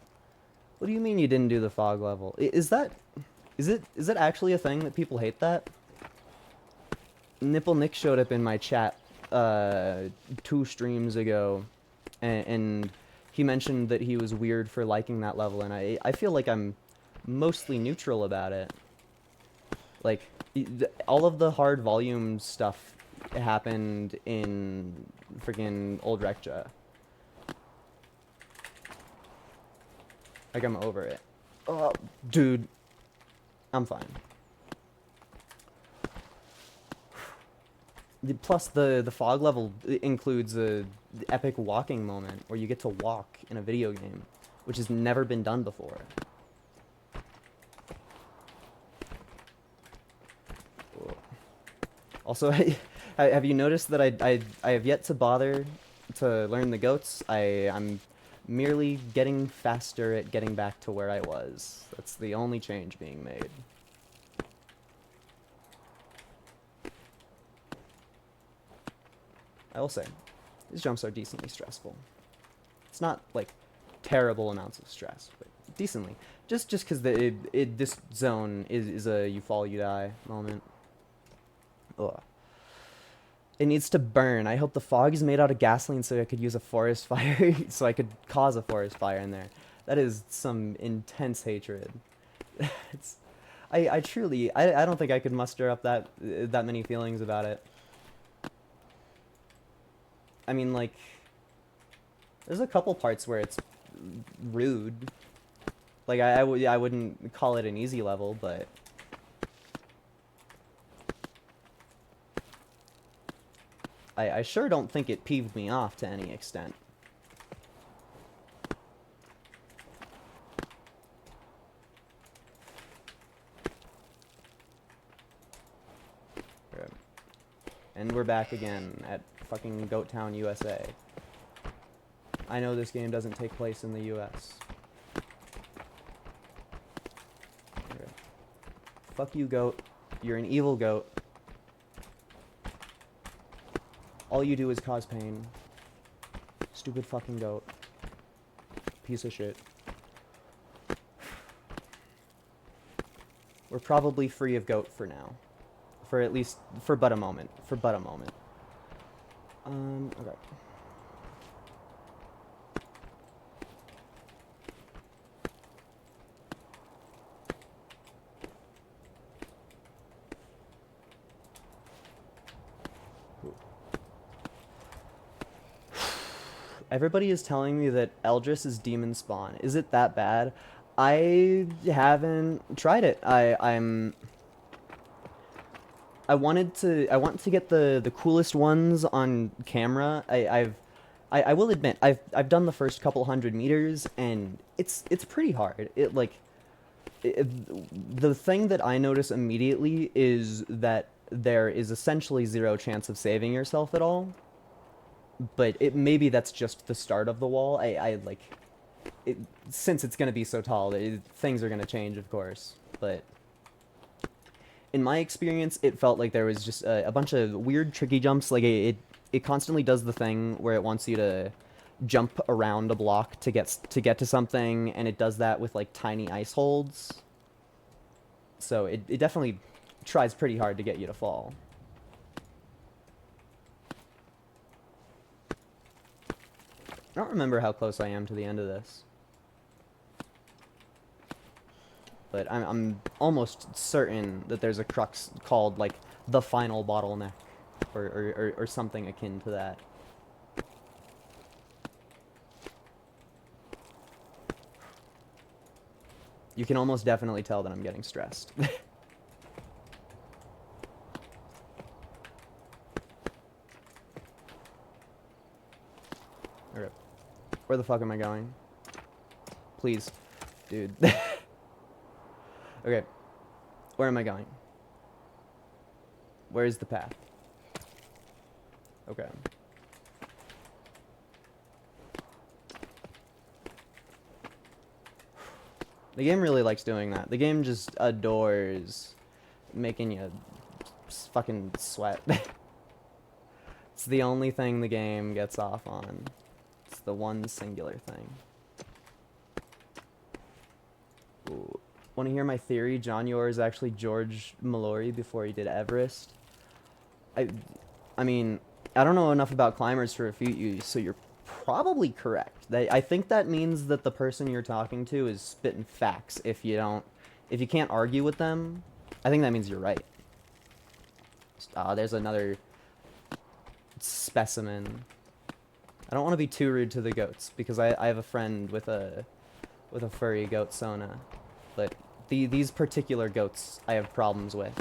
What do you mean you didn't do the fog level? Is it actually a thing that people hate that? Nipple Nick showed up in my chat 2 streams ago, and he mentioned that he was weird for liking that level, and I feel like I'm mostly neutral about it. Like, all of the hard volume stuff happened in freaking Old Rekja. Like, I'm over it. Oh, dude. I'm fine. Plus, the fog level includes a epic walking moment where you get to walk in a video game, which has never been done before. Also, have you noticed that I have yet to bother to learn the goats? I'm merely getting faster at getting back to where I was. That's the only change being made. I will say, these jumps are decently stressful. It's not like terrible amounts of stress, but decently. Just because this zone is a you fall you die moment. Ugh. It needs to burn. I hope the fog is made out of gasoline so I could use a forest fire, so I could cause a forest fire in there. That is some intense hatred. it's, I truly, I don't think I could muster up that many feelings about it. I mean, like, there's a couple parts where it's rude. Like, I wouldn't call it an easy level, but I sure don't think it peeved me off to any extent. Okay. And we're back again at fucking Goat Town, USA. I know this game doesn't take place in the US. Okay. Fuck you, goat. You're an evil goat. All you do is cause pain. Stupid fucking goat. Piece of shit. We're probably free of goat for now. For at least, for but a moment. For but a moment. Okay. Everybody is telling me that Eldris is demon spawn. Is it that bad? I haven't tried it. I want to get the coolest ones on camera. I will admit I've done the first couple 100 meters and it's pretty hard. The thing that I notice immediately is that there is essentially zero chance of saving yourself at all. But maybe that's just the start of the wall. Since it's gonna be so tall, things are gonna change, of course. But in my experience, it felt like there was just a bunch of weird, tricky jumps. Like it constantly does the thing where it wants you to jump around a block to get to something, and it does that with like tiny ice holds. So it definitely tries pretty hard to get you to fall. I don't remember how close I am to the end of this. But I'm almost certain that there's a crux called, like, the final bottleneck. Or something akin to that. You can almost definitely tell that I'm getting stressed. Okay. Where the fuck am I going? Please. Dude. Okay. Where am I going? Where's the path? Okay. The game really likes doing that. The game just adores making you fucking sweat. It's the only thing the game gets off on. It's the one singular thing. Ooh. Want to hear my theory? John Yore is actually George Mallory before he did Everest. I mean, I don't know enough about climbers to refute you, so you're probably correct. I think that means that the person you're talking to is spitting facts. If you can't argue with them, I think that means you're right. There's another specimen. I don't want to be too rude to the goats because I have a friend with a furry goat Sona, but these particular goats I have problems with.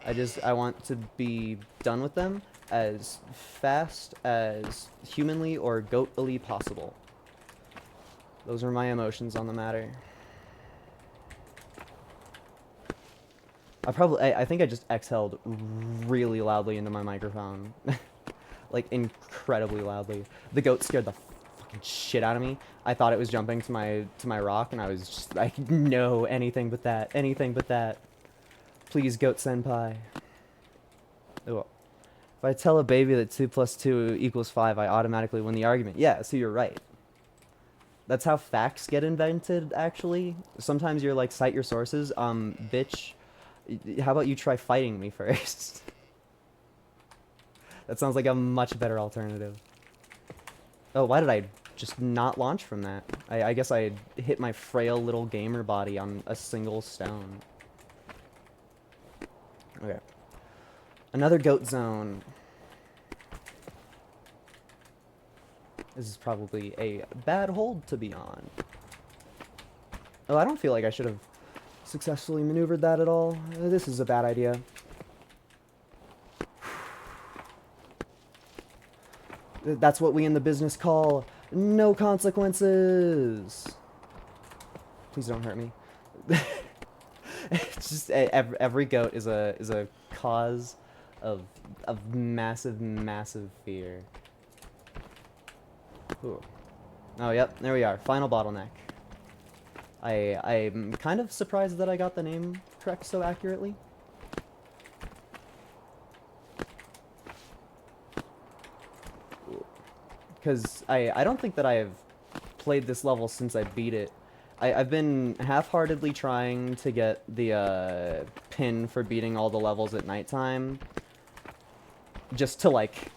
I want to be done with them as fast as humanly or goatly possible. Those are my emotions on the matter. I think I just exhaled really loudly into my microphone. Like, incredibly loudly. The goat scared the fucking shit out of me. I thought it was jumping to my rock, and I was just like, no, anything but that. Anything but that. Please, goat senpai. Ooh. If I tell a baby that 2 plus 2 equals 5, I automatically win the argument. Yeah, so you're right. That's how facts get invented, actually. Sometimes you're like, cite your sources. Bitch, how about you try fighting me first? That sounds like a much better alternative. Oh, why did I just not launch from that? I guess I hit my frail little gamer body on a single stone. Okay. Another goat zone. This is probably a bad hold to be on. Oh, I don't feel like I should have successfully maneuvered that at all. This is a bad idea. That's what we in the business call no consequences. Please don't hurt me. It's just every goat is a cause of massive fear. Ooh. Oh, yep, there we are. Final bottleneck. I'm kind of surprised that I got the name correct so accurately. Because I don't think that I have played this level since I beat it. I've been half-heartedly trying to get the pin for beating all the levels at nighttime. Just to, like,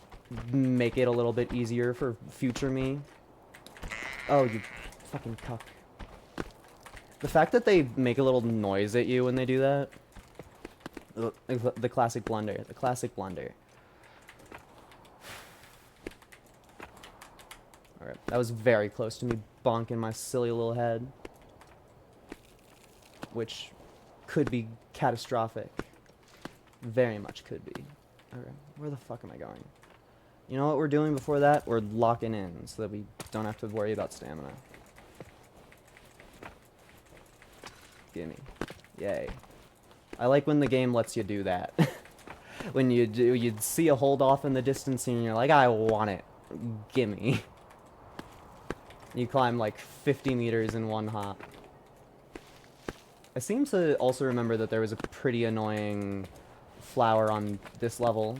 make it a little bit easier for future me. Oh, you fucking cuck. The fact that they make a little noise at you when they do that. The classic blunder. The classic blunder. Alright, that was very close to me bonking my silly little head. Which could be catastrophic. Very much could be. Alright, where the fuck am I going? You know what we're doing before that? We're locking in so that we don't have to worry about stamina. Gimme. Yay. I like when the game lets you do that. When you'd see a hold off in the distance and you're like, I want it. Gimme. You climb like 50 meters in one hop. I seem to also remember that there was a pretty annoying flower on this level.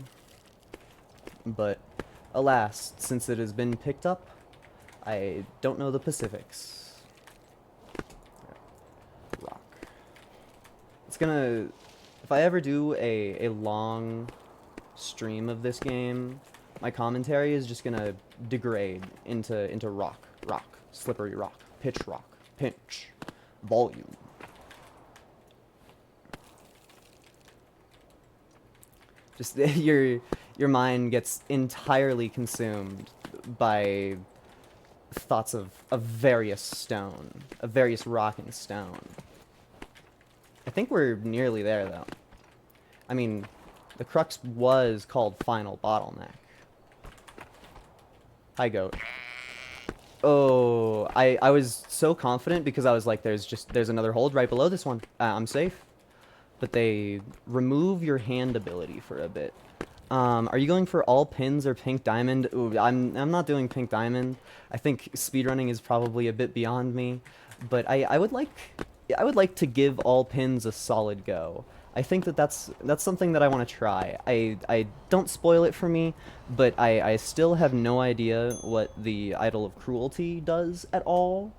But alas, since it has been picked up, I don't know the specifics. Rock. It's gonna... If I ever do a long stream of this game, my commentary is just gonna degrade into rock, slippery rock, pitch rock, pinch, volume. Just your mind gets entirely consumed by thoughts of various stone, of various rock and stone. I think we're nearly there, though. I mean, the crux was called Final Bottleneck. Hi, goat. Oh, I was so confident because I was like, there's another hold right below this one. I'm safe. But they remove your hand ability for a bit. Are you going for all pins or pink diamond? Ooh, I'm not doing pink diamond. I think speedrunning is probably a bit beyond me. But I would like to give all pins a solid go. I think that's something that I want to try. I don't spoil it for me, but I still have no idea what the Idol of Cruelty does at all.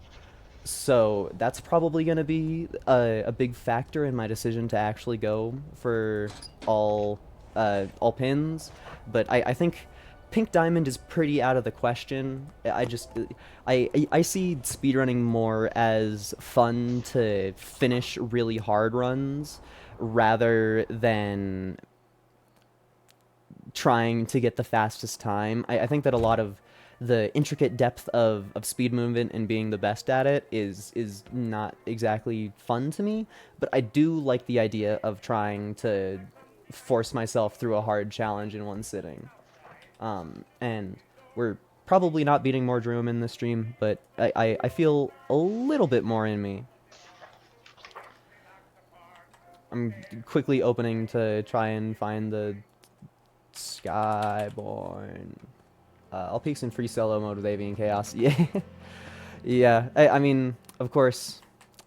So that's probably going to be a big factor in my decision to actually go for all pins. But I think Pink Diamond is pretty out of the question. I see speedrunning more as fun to finish really hard runs rather than trying to get the fastest time. I think that a lot of the intricate depth of speed movement and being the best at it is not exactly fun to me, but I do like the idea of trying to force myself through a hard challenge in one sitting. And we're probably not beating more Droom in this stream, but I feel a little bit more in me. I'm quickly opening to try and find the Skyborn. I'll peek in free solo mode with Avian Chaos. Yeah, yeah. I mean, of course,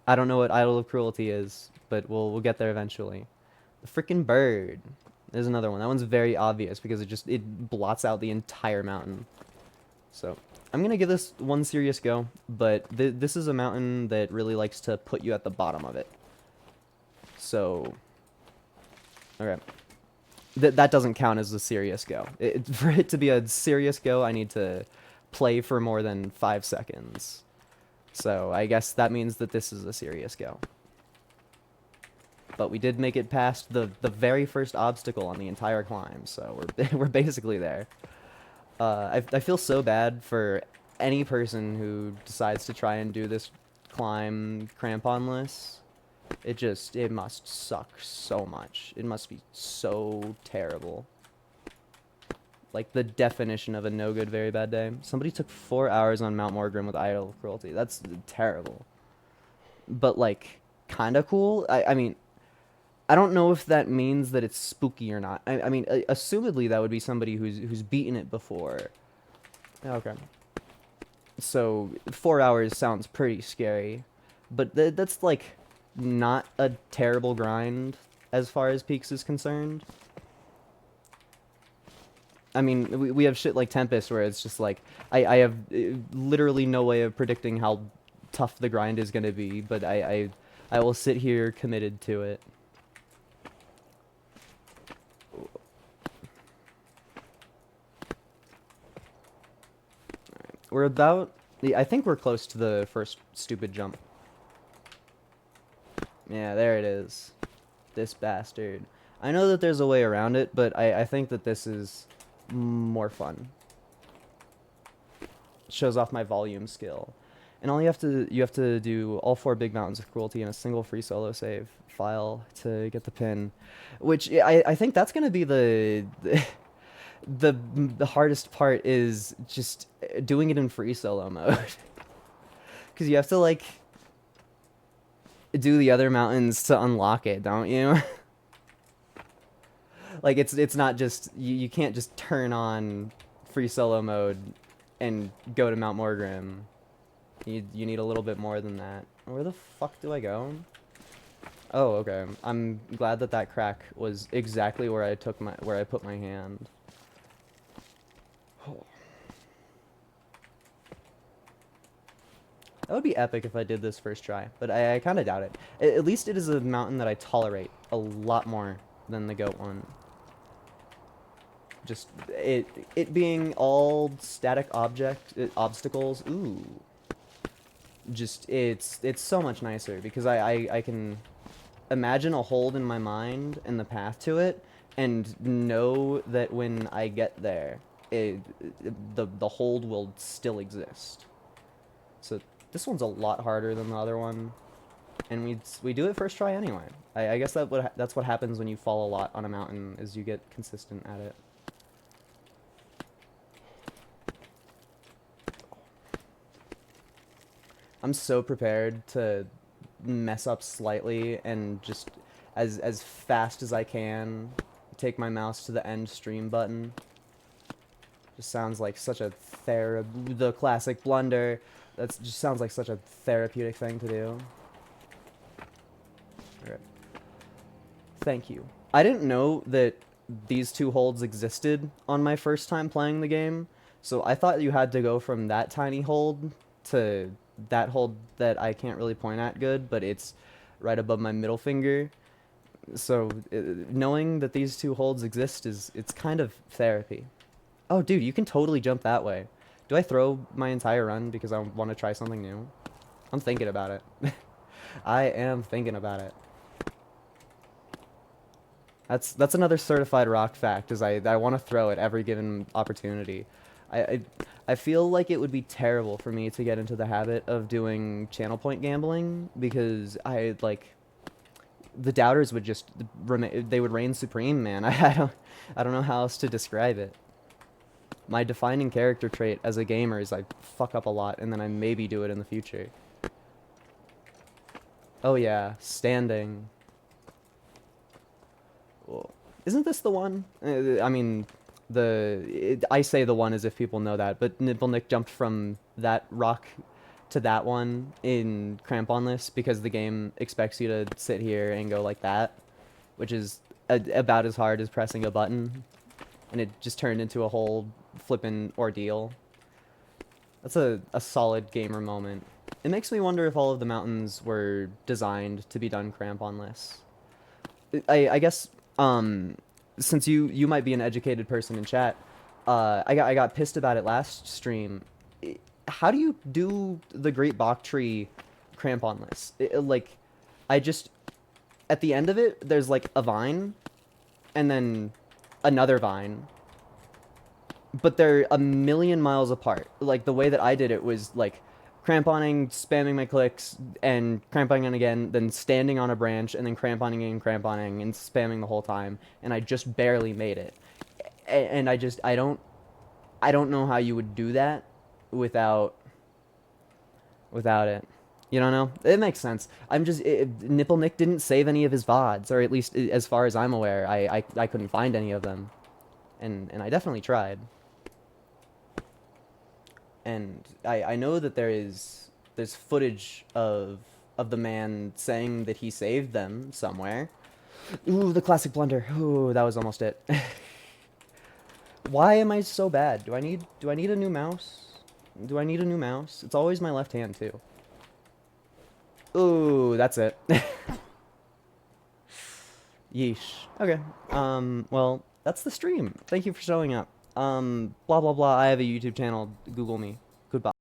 I don't know what Idol of Cruelty is, but we'll get there eventually. The freaking bird. There's another one. That one's very obvious because it blots out the entire mountain. So I'm gonna give this one serious go, but this is a mountain that really likes to put you at the bottom of it. So, okay. That doesn't count as a serious go. For it to be a serious go, I need to play for more than 5 seconds. So I guess that means that this is a serious go. But we did make it past the very first obstacle on the entire climb, so we're basically there. I feel so bad for any person who decides to try and do this climb cramponless. It must suck so much. It must be so terrible. Like the definition of a no good, very bad day. Somebody took 4 hours on Mount Morgrim with Idol of Cruelty. That's terrible. But like, kinda cool. I mean, I don't know if that means that it's spooky or not. I mean, assumedly that would be somebody who's beaten it before. Okay. So 4 hours sounds pretty scary, but that's like not a terrible grind as far as Peaks is concerned. I mean, we have shit like Tempest where it's just like I have literally no way of predicting how tough the grind is going to be, but I will sit here committed to it. We're about... I think we're close to the first stupid jump. Yeah, there it is. This bastard. I know that there's a way around it, but I think that this is more fun. Shows off my volume skill. And all you have to do all 4 big mountains of cruelty in a single free solo save file to get the pin. Which I think that's gonna be the hardest part is just doing it in free solo mode. Cause you have to like do the other mountains to unlock it, don't you? Like it's not just you can't just turn on free solo mode and go to Mount Morgrim. You need a little bit more than that. Where the fuck do I go? Oh, okay. I'm glad that that crack was exactly where I put my hand. Oh. That would be epic if I did this first try, but I kind of doubt it. At least it is a mountain that I tolerate a lot more than the goat one. Just it being all static obstacles. Ooh. Just it's so much nicer because I can imagine a hold in my mind and the path to it and know that when I get there the hold will still exist. So this one's a lot harder than the other one, and we do it first try anyway. I guess that's what happens when you fall a lot on a mountain, is you get consistent at it. I'm so prepared to mess up slightly and just as fast as I can take my mouse to the end stream button. Just sounds like such a the classic blunder. That just sounds like such a therapeutic thing to do. Alright. Thank you. I didn't know that these 2 holds existed on my first time playing the game, so I thought you had to go from that tiny hold to that hold that I can't really point at good, but it's right above my middle finger. So knowing that these 2 holds exist it's kind of therapy. Oh, dude, you can totally jump that way. Do I throw my entire run because I want to try something new? I'm thinking about it. I am thinking about it. That's another certified rock fact, is I want to throw at every given opportunity. I feel like it would be terrible for me to get into the habit of doing channel point gambling, because the doubters would just they would reign supreme, man. I don't know how else to describe it. My defining character trait as a gamer is I fuck up a lot and then I maybe do it in the future. Oh yeah, standing. Isn't this the one? I mean, I say the one as if people know that, but Nick jumped from that rock to that one in Cramponless because the game expects you to sit here and go like that, which is about as hard as pressing a button, and it just turned into a whole flippin' ordeal. That's a solid gamer moment. It makes me wonder if all of the mountains were designed to be done Cramponless. I guess since you might be an educated person in chat, I got pissed about it last stream. How do you do the Great Bok Tree Cramponless? Like, I just at the end of it, there's like a vine, and then another vine, but they're a million miles apart. Like the way that I did it was like cramponing, spamming my clicks, and cramponing again, then standing on a branch, and then cramponing and cramponing and spamming the whole time, and I just barely made it. And I don't know how you would do that without it. You don't know? It makes sense. Nipple Nick didn't save any of his VODs, or at least as far as I'm aware, I couldn't find any of them, and I definitely tried. And I know that there's footage of the man saying that he saved them somewhere. Ooh, the classic blunder. Ooh, that was almost it. Why am I so bad? Do I need a new mouse? Do I need a new mouse? It's always my left hand too. Ooh, that's it. Yeesh. Okay. Well, that's the stream. Thank you for showing up. Blah blah blah. I have a YouTube channel. Google me. Goodbye.